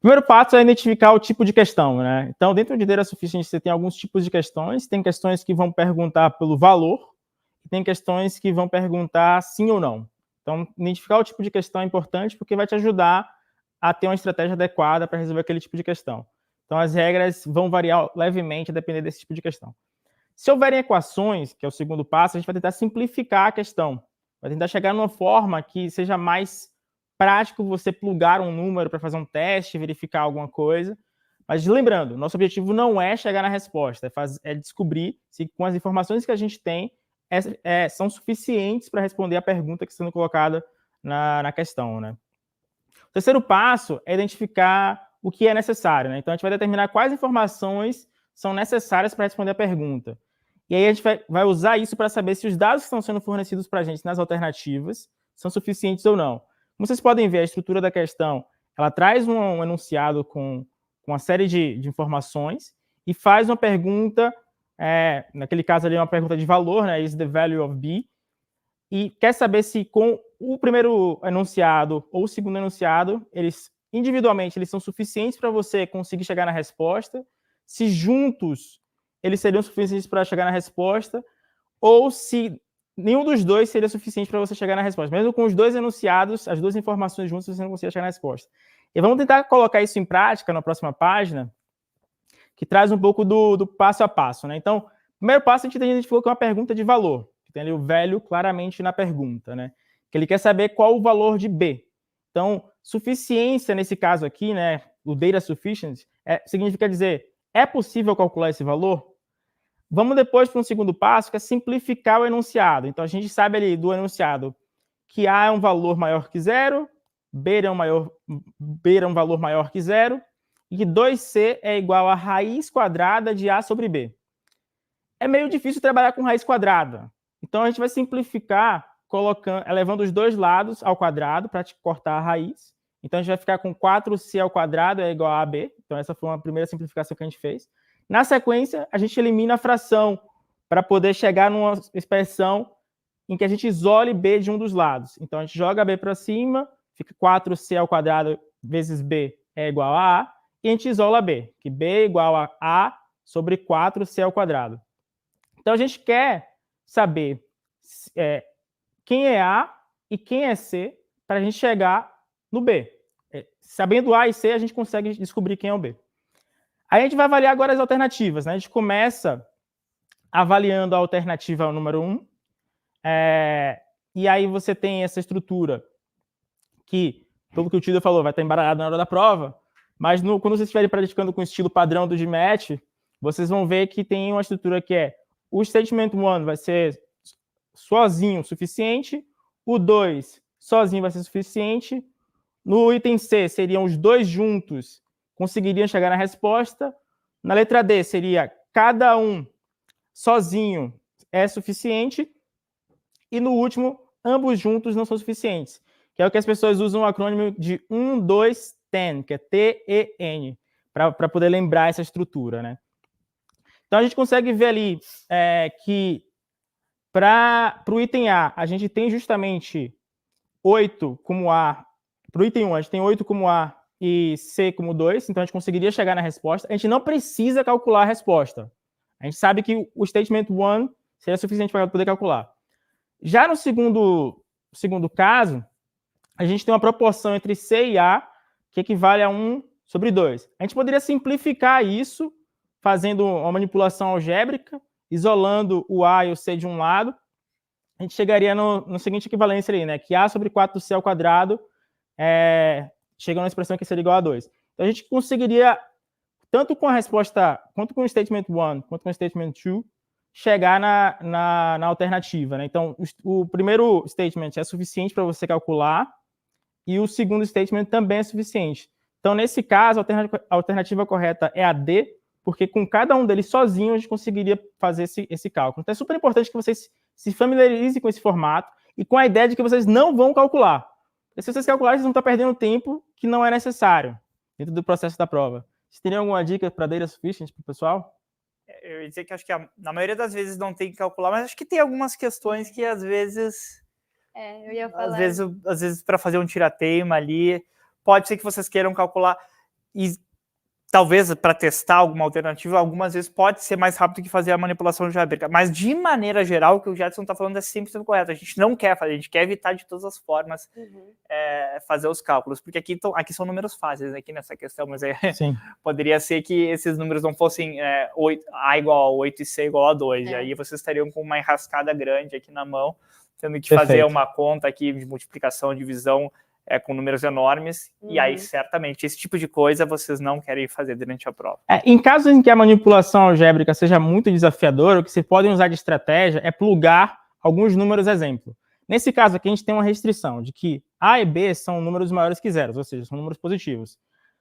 Primeiro passo é identificar o tipo de questão, né? Então, dentro de Data Sufficiency, você tem alguns tipos de questões. Tem questões que vão perguntar pelo valor, e tem questões que vão perguntar sim ou não. Então, identificar o tipo de questão é importante porque vai te ajudar a ter uma estratégia adequada para resolver aquele tipo de questão. Então, as regras vão variar levemente a depender desse tipo de questão. Se houverem equações, que é o segundo passo, a gente vai tentar simplificar a questão. Vai tentar chegar numa forma que seja mais prático você plugar um número para fazer um teste, verificar alguma coisa. Mas lembrando, nosso objetivo não é chegar na resposta, é descobrir se com as informações que a gente tem são suficientes para responder a pergunta que está sendo colocada na questão, né? O terceiro passo é identificar o que é necessário, né? Então, a gente vai determinar quais informações são necessárias para responder a pergunta. E aí a gente vai usar isso para saber se os dados que estão sendo fornecidos para a gente nas alternativas são suficientes ou não. Como vocês podem ver, a estrutura da questão, ela traz um enunciado com uma série de informações e faz uma pergunta, naquele caso ali, uma pergunta de valor, né? Is the value of B? E quer saber se com o primeiro enunciado ou o segundo enunciado, individualmente, eles são suficientes para você conseguir chegar na resposta, se juntos eles seriam suficientes para chegar na resposta, ou se nenhum dos dois seria suficiente para você chegar na resposta. Mesmo com os dois enunciados, as duas informações juntas, você não consegue chegar na resposta. E vamos tentar colocar isso em prática na próxima página, que traz um pouco do passo a passo, né? Então, primeiro passo, a gente identificou que é uma pergunta de valor, que tem ali o value claramente na pergunta, né? Que ele quer saber qual o valor de B. Então, suficiência nesse caso aqui, né? O data sufficient, significa dizer, é possível calcular esse valor? Vamos depois para um segundo passo, que é simplificar o enunciado. Então, a gente sabe ali do enunciado que A é um valor maior que zero, B é um valor maior que zero, e que 2C é igual a raiz quadrada de A sobre B. É meio difícil trabalhar com raiz quadrada. Então, a gente vai simplificar elevando os dois lados ao quadrado para cortar a raiz. Então, a gente vai ficar com 4C ao quadrado é igual a AB. Então, essa foi uma primeira simplificação que a gente fez. Na sequência, a gente elimina a fração para poder chegar numa expressão em que a gente isole B de um dos lados. Então, a gente joga B para cima, fica 4C ao quadrado vezes B é igual a A, e a gente isola B, que B é igual a A sobre 4C ao quadrado. Então, a gente quer saber quem é A e quem é C para a gente chegar no B. Sabendo A e C, a gente consegue descobrir quem é o B. Aí a gente vai avaliar agora as alternativas, né? A gente começa avaliando a alternativa número 1, e aí você tem essa estrutura que, pelo que o Tidor falou, vai estar embaralhado na hora da prova, mas quando vocês estiverem praticando com o estilo padrão do GMAT, vocês vão ver que tem uma estrutura que é o statement 1 vai ser sozinho o suficiente, o 2 sozinho vai ser suficiente, no item C seriam os dois juntos conseguiriam chegar na resposta, na letra D seria cada um sozinho é suficiente, e no último, ambos juntos não são suficientes, que é o que as pessoas usam o acrônimo de 1, 2, 10, que é TEN, para poder lembrar essa estrutura, né? Então, a gente consegue ver ali que para o item A, a gente tem justamente 8 como A. Para o item 1, a gente tem 8 como A e C como 2, então a gente conseguiria chegar na resposta. A gente não precisa calcular a resposta. A gente sabe que o statement 1 seria suficiente para poder calcular. Já no segundo caso, a gente tem uma proporção entre C e A que equivale a 1 sobre 2. A gente poderia simplificar isso fazendo uma manipulação algébrica, isolando o A e o C de um lado. A gente chegaria no seguinte equivalência ali, né? Que A sobre 4C ao quadrado chega numa expressão que seria igual a 2. Então, a gente conseguiria, tanto com a resposta, quanto com o statement 1, quanto com o statement 2, chegar na alternativa, né? Então, o primeiro statement é suficiente para você calcular e o segundo statement também é suficiente. Então, nesse caso, a alternativa correta é a D, porque com cada um deles sozinho a gente conseguiria fazer esse cálculo. Então, é super importante que vocês se familiarizem com esse formato e com a ideia de que vocês não vão calcular. Porque se vocês calcularem, vocês vão estar perdendo tempo que não é necessário dentro do processo da prova. Vocês teriam alguma dica para data sufficient para o pessoal? Eu ia dizer que acho que na maioria das vezes não tem que calcular, mas acho que tem algumas questões que às vezes... eu ia falar... Às vezes para fazer um tirateima ali, pode ser que vocês queiram calcular. E talvez para testar alguma alternativa, algumas vezes pode ser mais rápido que fazer a manipulação algébrica, mas de maneira geral, o que o Jadson está falando é 100% correto. A gente não quer fazer, a gente quer evitar de todas as formas fazer os cálculos, porque aqui são números fáceis aqui nessa questão, mas poderia ser que esses números não fossem A igual a 8 e C igual a 2, e aí vocês estariam com uma enrascada grande aqui na mão, tendo que fazer uma conta aqui de multiplicação, divisão, com números enormes, e aí certamente esse tipo de coisa vocês não querem fazer durante a prova. Em casos em que a manipulação algébrica seja muito desafiadora, o que vocês podem usar de estratégia é plugar alguns números exemplo. Nesse caso aqui, a gente tem uma restrição de que A e B são números maiores que zeros, ou seja, são números positivos.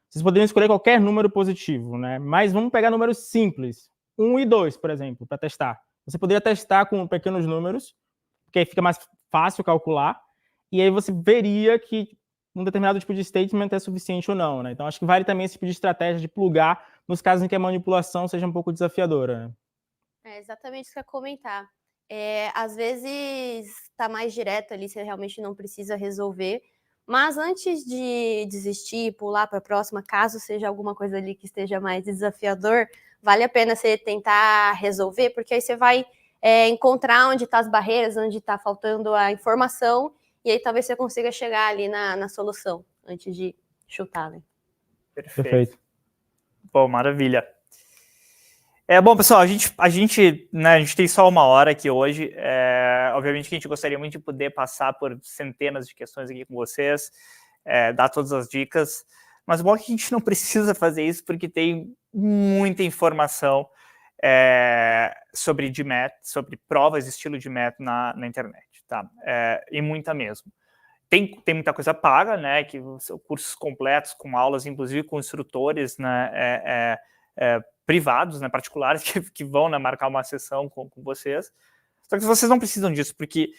Vocês poderiam escolher qualquer número positivo, né? Mas vamos pegar números simples, 1 e 2, por exemplo, para testar. Você poderia testar com pequenos números, porque aí fica mais fácil calcular, e aí você veria que um determinado tipo de statement é suficiente ou não, né? Então, acho que vale também esse tipo de estratégia de plugar nos casos em que a manipulação seja um pouco desafiadora, né? É exatamente isso que eu ia comentar. Às vezes está mais direto ali, você realmente não precisa resolver, mas antes de desistir e pular para a próxima, caso seja alguma coisa ali que esteja mais desafiador, vale a pena você tentar resolver, porque aí você vai encontrar onde estão as barreiras, onde está faltando a informação, e aí talvez você consiga chegar ali na solução, antes de chutar, né? Perfeito. Bom, maravilha. Bom, pessoal, a gente tem só 1 hora aqui hoje. Obviamente que a gente gostaria muito de poder passar por centenas de questões aqui com vocês, dar todas as dicas, mas bom que a gente não precisa fazer isso, porque tem muita informação sobre GMAT, sobre provas de estilo GMAT na internet, tá? E muita mesmo. Tem muita coisa paga, né? Que são cursos completos, com aulas, inclusive com instrutores, né? Privados, né? Particulares, que vão, né, marcar uma sessão com vocês. Só que vocês não precisam disso, porque,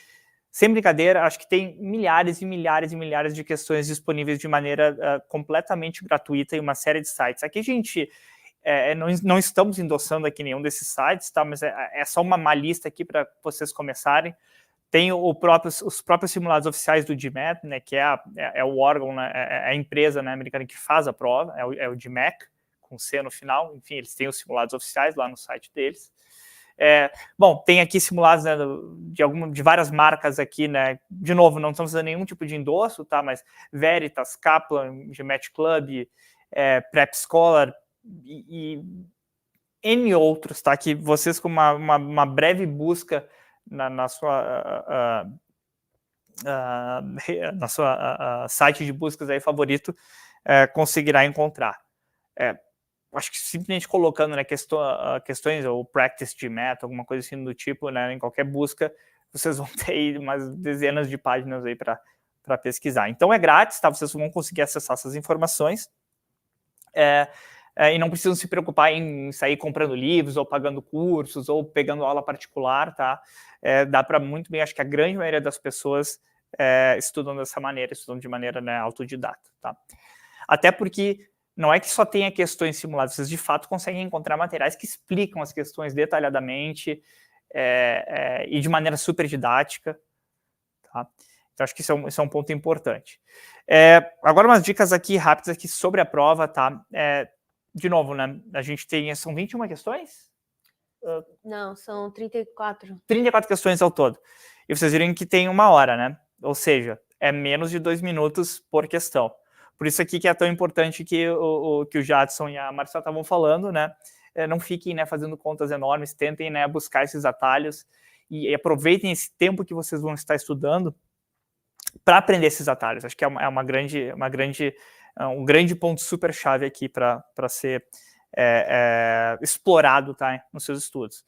sem brincadeira, acho que tem milhares e milhares e milhares de questões disponíveis de maneira completamente gratuita em uma série de sites. Aqui a gente não estamos endossando aqui nenhum desses sites, tá? Mas é só uma lista aqui para vocês começarem. Tem os próprios simulados oficiais do GMAT, né, que é o órgão, né, a empresa, né, americana que faz a prova, é o GMAC, com C no final. Enfim, eles têm os simulados oficiais lá no site deles. Bom, tem aqui simulados, né, de várias marcas aqui, né? De novo, não estamos fazendo nenhum tipo de endosso, tá? Mas Veritas, Kaplan, GMAT Club, Prep Scholar e N outros, tá? Que vocês, com uma breve busca na sua site de buscas aí favorito, conseguirá encontrar. Acho que simplesmente colocando, né, questões ou practice de meta, alguma coisa assim do tipo, né, em qualquer busca, vocês vão ter aí umas dezenas de páginas aí para pesquisar. Então é grátis, tá? Vocês vão conseguir acessar essas informações. E não precisam se preocupar em sair comprando livros, ou pagando cursos, ou pegando aula particular, tá? Dá para muito bem, acho que a grande maioria das pessoas estudam dessa maneira, estudam de maneira, né, autodidata, tá? Até porque não é que só tenha questões simuladas, vocês de fato conseguem encontrar materiais que explicam as questões detalhadamente e de maneira super didática, tá? Então, acho que isso é um ponto importante. Agora, umas dicas aqui rápidas aqui sobre a prova, tá? De novo, né? A gente são 21 questões? Não, são 34. 34 questões ao todo. E vocês viram que tem 1 hora, né? Ou seja, é menos de 2 minutos por questão. Por isso aqui que é tão importante que o Jadson e a Marcela estavam falando, né? Não fiquem, né, fazendo contas enormes, tentem, né, buscar esses atalhos e aproveitem esse tempo que vocês vão estar estudando para aprender esses atalhos. Acho que é um grande ponto super chave aqui para ser explorado, tá, nos seus estudos.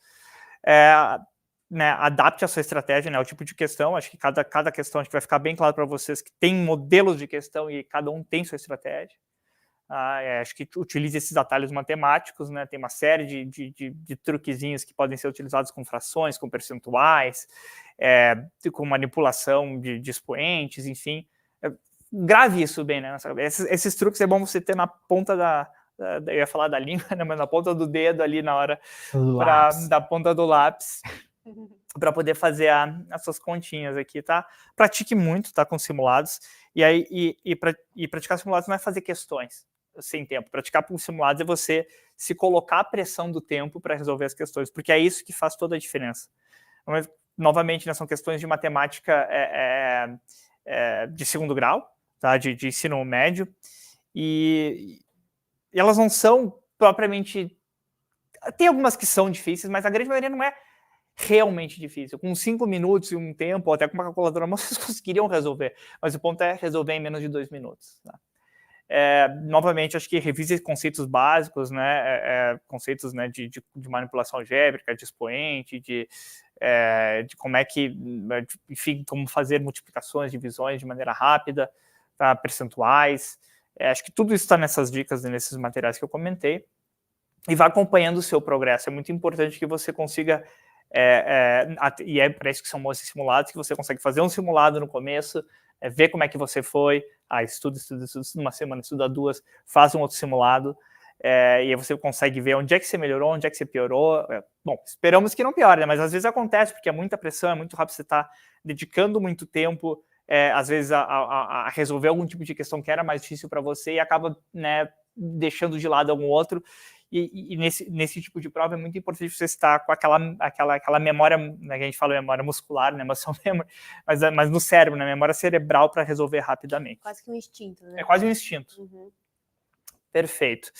Né, adapte a sua estratégia, né, o tipo de questão. Acho que cada questão acho que vai ficar bem claro para vocês que tem modelos de questão e cada um tem sua estratégia. Acho que utilize esses atalhos matemáticos, né, tem uma série de truquezinhos que podem ser utilizados com frações, com percentuais, com manipulação de expoentes, enfim. Grave isso bem, né? Esses truques é bom você ter na ponta eu ia falar da língua, né, mas na ponta do dedo ali na hora da ponta do lápis, para poder fazer as suas continhas aqui, tá? Pratique muito, tá, com simulados. E praticar simulados não é fazer questões, sem tempo. Praticar com simulados é você se colocar a pressão do tempo para resolver as questões, porque é isso que faz toda a diferença. Mas, novamente, né, são questões de matemática de segundo grau, tá? de ensino médio, e elas não são propriamente... Tem algumas que são difíceis, mas a grande maioria não é realmente difícil. Com 5 minutos e um tempo, ou até com uma calculadora, vocês conseguiriam resolver. Mas o ponto é resolver em menos de 2 minutos. Tá? Novamente, acho que revise conceitos básicos, né? Conceitos, né, de manipulação algébrica, de expoente, de como é que, enfim, como fazer multiplicações, divisões de maneira rápida, tá? Percentuais. Acho que tudo isso está nessas dicas, nesses materiais que eu comentei. E vá acompanhando o seu progresso. É muito importante que você consiga... e é para isso que são bons esses simulados, que você consegue fazer um simulado no começo, ver como é que você foi, estuda uma semana, estuda 2, faz um outro simulado, e aí você consegue ver onde é que você melhorou, onde é que você piorou. Bom, esperamos que não piore, né? Mas às vezes acontece, porque é muita pressão, é muito rápido, você está dedicando muito tempo, às vezes, a resolver algum tipo de questão que era mais difícil para você e acaba, né, deixando de lado algum outro. E nesse tipo de prova é muito importante você estar com aquela memória, né, que a gente fala memória muscular, né, muscle memory, mas no cérebro, né, memória cerebral para resolver rapidamente. Quase que um instinto, né? É quase um instinto. Uhum. Perfeito.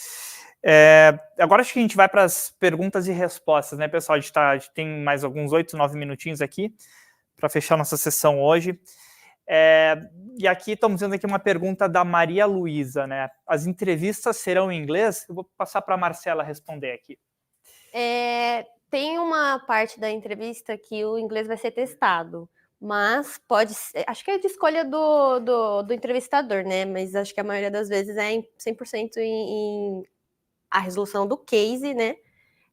Agora acho que a gente vai para as perguntas e respostas, né, pessoal? A gente tem mais alguns 8, 9 minutinhos aqui para fechar nossa sessão hoje. E aqui estamos vendo aqui uma pergunta da Maria Luísa, né? As entrevistas serão em inglês? Eu vou passar para a Marcela responder aqui. Tem uma parte da entrevista que o inglês vai ser testado, mas pode ser, acho que é de escolha do entrevistador, né? Mas acho que a maioria das vezes é 100% em a resolução do case, né?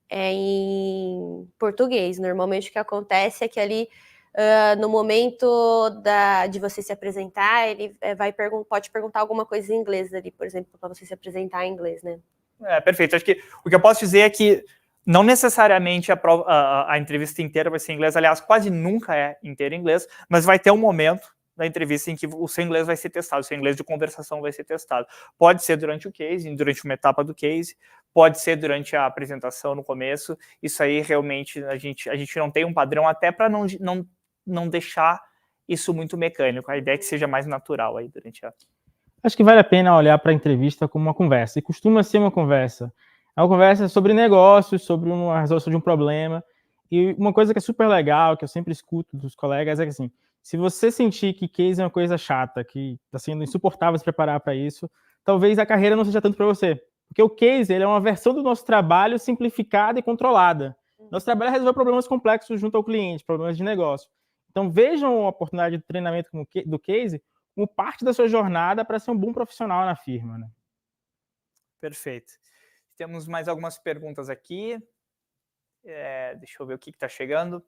É em português. Normalmente o que acontece é que ali no momento de você se apresentar, ele pode perguntar alguma coisa em inglês ali, por exemplo, para você se apresentar em inglês, né? Perfeito. Acho que o que eu posso dizer é que não necessariamente a entrevista inteira vai ser em inglês, aliás, quase nunca é inteira em inglês, mas vai ter um momento da entrevista em que o seu inglês vai ser testado, o seu inglês de conversação vai ser testado. Pode ser durante o case, durante uma etapa do case, pode ser durante a apresentação no começo. Isso aí realmente a gente não tem um padrão, até para não deixar isso muito mecânico. A ideia é que seja mais natural aí durante a... Acho que vale a pena olhar para a entrevista como uma conversa, e costuma ser uma conversa. É uma conversa sobre negócios, sobre uma resolução de um problema, e uma coisa que é super legal, que eu sempre escuto dos colegas, é que assim, se você sentir que case é uma coisa chata, que está sendo insuportável se preparar para isso, talvez a carreira não seja tanto para você. Porque o case ele é uma versão do nosso trabalho simplificada e controlada. Nosso trabalho é resolver problemas complexos junto ao cliente, problemas de negócio. Então vejam a oportunidade de treinamento do case como parte da sua jornada para ser um bom profissional na firma, né? Perfeito. Temos mais algumas perguntas aqui. Deixa eu ver o que está chegando.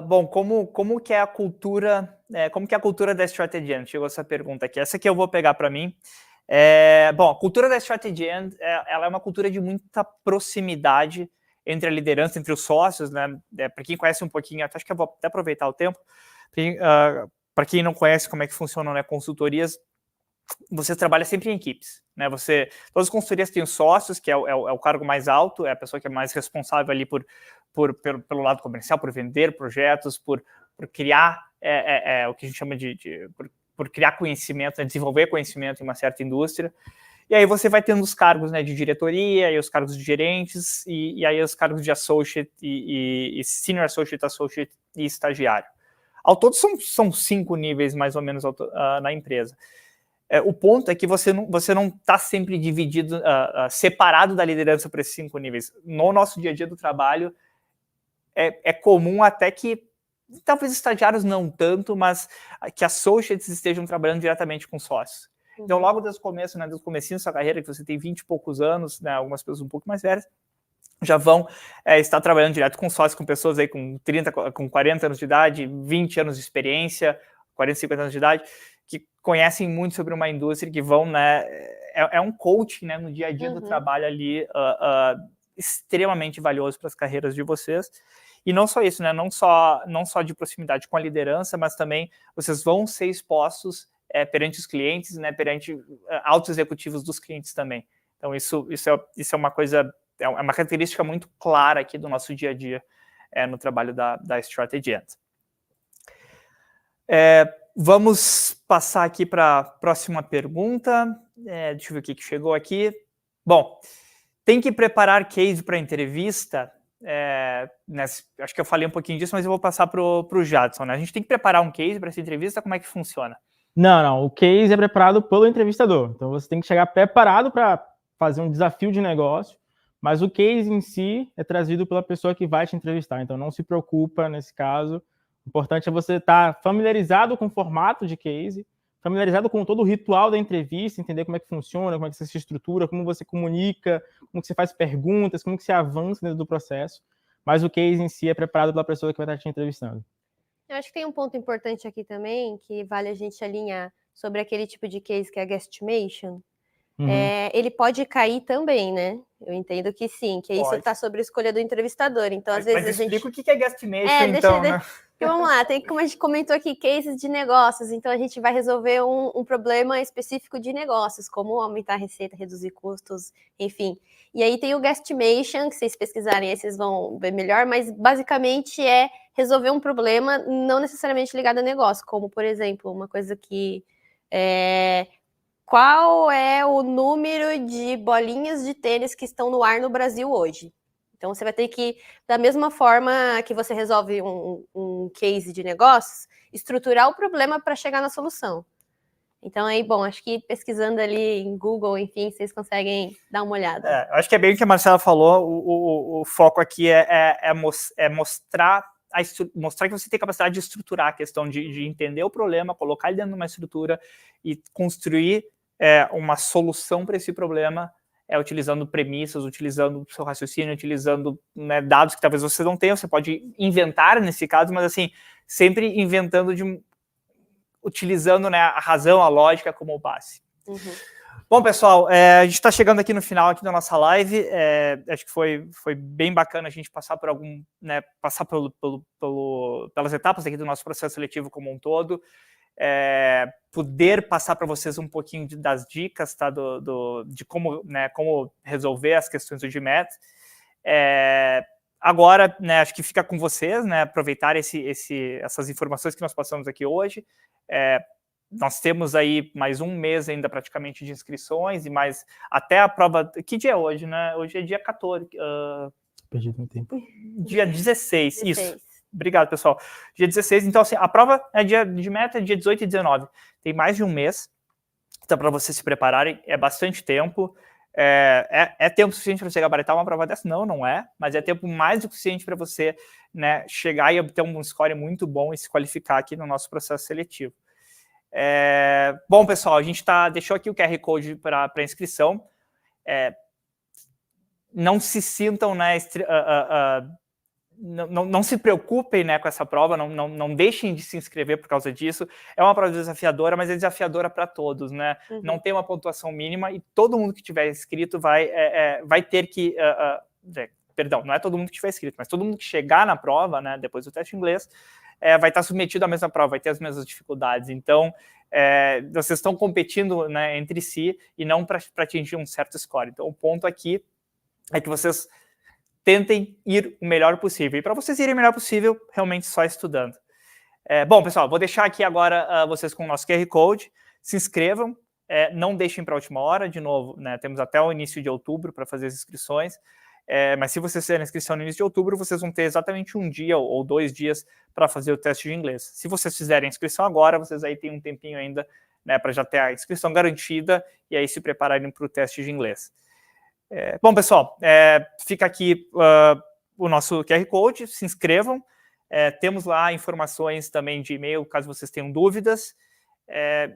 Bom, como que é a cultura, como que é a cultura da Strategy End? Chegou essa pergunta aqui. Essa aqui eu vou pegar para mim. Bom, a cultura da Strategy End, ela é uma cultura de muita proximidade entre a liderança, entre os sócios, né? Para quem conhece um pouquinho, acho que eu vou até aproveitar o tempo. Para quem não conhece como é que funcionam, né, consultorias, você trabalha sempre em equipes, né? Todas as consultorias têm os sócios, que é o cargo mais alto, é a pessoa que é mais responsável ali pelo lado comercial, por vender projetos, por criar o que a gente chama por criar conhecimento, né? Desenvolver conhecimento em uma certa indústria. E aí você vai tendo os cargos, né, de diretoria, e os cargos de gerentes, e aí os cargos de associate, e senior associate e estagiário. Ao todo são 5 níveis, mais ou menos, na empresa. O ponto é que você não está sempre dividido, separado da liderança para esses 5 níveis. No nosso dia a dia do trabalho, é comum até que, talvez estagiários não tanto, mas que associates estejam trabalhando diretamente com sócios. Então, logo desde o começo, né, desde o comecinho da sua carreira, que você tem 20 e poucos anos, né, algumas pessoas um pouco mais velhas, já vão estar trabalhando direto com sócios, com pessoas aí com 30, com 40 anos de idade, 20 anos de experiência, 40, 50 anos de idade, que conhecem muito sobre uma indústria, que vão, né, é um coaching, né, no dia a dia do trabalho ali, extremamente valioso para as carreiras de vocês. E não só isso, né, não só de proximidade com a liderança, mas também vocês vão ser expostos perante os clientes, né, perante altos executivos dos clientes também. Então, isso é uma coisa, é uma característica muito clara aqui do nosso dia a dia no trabalho da Strategy End. Vamos passar aqui para a próxima pergunta. Deixa eu ver o que chegou aqui. Bom, tem que preparar case para entrevista? Acho que eu falei um pouquinho disso, mas eu vou passar para o Jadson, né? A gente tem que preparar um case para essa entrevista? Como é que funciona? Não. O case é preparado pelo entrevistador. Então, você tem que chegar preparado para fazer um desafio de negócio, mas o case em si é trazido pela pessoa que vai te entrevistar. Então, não se preocupa nesse caso. O importante é você estar familiarizado com o formato de case, familiarizado com todo o ritual da entrevista, entender como é que funciona, como é que você se estrutura, como você comunica, como que você faz perguntas, como que você avança dentro do processo. Mas o case em si é preparado pela pessoa que vai estar te entrevistando. Eu acho que tem um ponto importante aqui também, que vale a gente alinhar sobre aquele tipo de case que é a guesstimation. Ele pode cair também, né? Eu entendo que sim, que isso está sobre a escolha do entrevistador. Então, às vezes mas a gente... explica o que é guesstimation, então, né? Porque, vamos lá, como a gente comentou aqui, cases de negócios. Então, a gente vai resolver um problema específico de negócios, como aumentar a receita, reduzir custos, enfim. E aí tem o guesstimation, que vocês pesquisarem, aí vocês vão ver melhor, mas basicamente é resolver um problema não necessariamente ligado a negócio, como, por exemplo, uma coisa que... Qual é o número de bolinhas de tênis que estão no ar no Brasil hoje? Então, você vai ter que, da mesma forma que você resolve um case de negócios, estruturar o problema para chegar na solução. Então, aí, bom, acho que pesquisando ali em Google, enfim, vocês conseguem dar uma olhada. Acho que é bem o que a Marcela falou, o foco aqui é mostrar que você tem capacidade de estruturar a questão de entender o problema, colocar ele dentro de uma estrutura e construir uma solução para esse problema, utilizando premissas, utilizando o seu raciocínio, utilizando, né, dados que talvez você não tenha, você pode inventar nesse caso, mas assim, sempre inventando utilizando, né, a razão, a lógica como base. Bom, pessoal, a gente está chegando aqui no final aqui da nossa live. Acho que foi bem bacana a gente passar por passar pelas etapas aqui do nosso processo seletivo como um todo. Poder passar para vocês um pouquinho das dicas, tá, de como, né, como resolver as questões do GMAT. Agora, né, acho que fica com vocês, né, aproveitar essas informações que nós passamos aqui hoje. Nós temos aí mais um mês ainda praticamente de inscrições e mais até a prova... Que dia é hoje, né? Hoje é dia 14. Perdi muito tempo. Dia 16, isso. Obrigado, pessoal. Dia 16, então assim, a prova de meta é dia 18 e 19. Tem mais de um mês, então para vocês se prepararem, é bastante tempo. É tempo suficiente para você gabaritar uma prova dessa? Não é, mas é tempo mais do que suficiente para você, né, chegar e obter um score muito bom e se qualificar aqui no nosso processo seletivo. Bom, pessoal, a gente deixou aqui o QR Code para inscrição. Não se sintam, né, não se preocupem, né, com essa prova, não deixem de se inscrever por causa disso. É uma prova desafiadora, mas é desafiadora para todos, né? Não tem uma pontuação mínima e todo mundo que tiver inscrito vai ter que... perdão, não é todo mundo que tiver inscrito, mas todo mundo que chegar na prova, né, depois do teste de inglês, vai estar submetido à mesma prova, vai ter as mesmas dificuldades. Então, vocês estão competindo, né, entre si e não para atingir um certo score. Então, o ponto aqui é que vocês tentem ir o melhor possível. E para vocês irem o melhor possível, realmente só estudando. Bom, pessoal, vou deixar aqui agora vocês com o nosso QR Code. Se inscrevam, não deixem para a última hora. De novo, né, temos até o início de outubro para fazer as inscrições. Mas se vocês fizerem a inscrição no início de outubro, vocês vão ter exatamente um dia ou 2 dias para fazer o teste de inglês. Se vocês fizerem a inscrição agora, vocês aí têm um tempinho ainda, né, para já ter a inscrição garantida e aí se prepararem para o teste de inglês. Bom, pessoal, fica aqui o nosso QR Code, se inscrevam. Temos lá informações também de e-mail, caso vocês tenham dúvidas.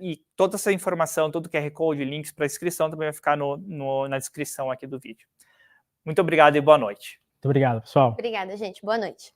E toda essa informação, todo o QR Code, links para inscrição também vai ficar na descrição aqui do vídeo. Muito obrigado e boa noite. Muito obrigado, pessoal. Obrigada, gente. Boa noite.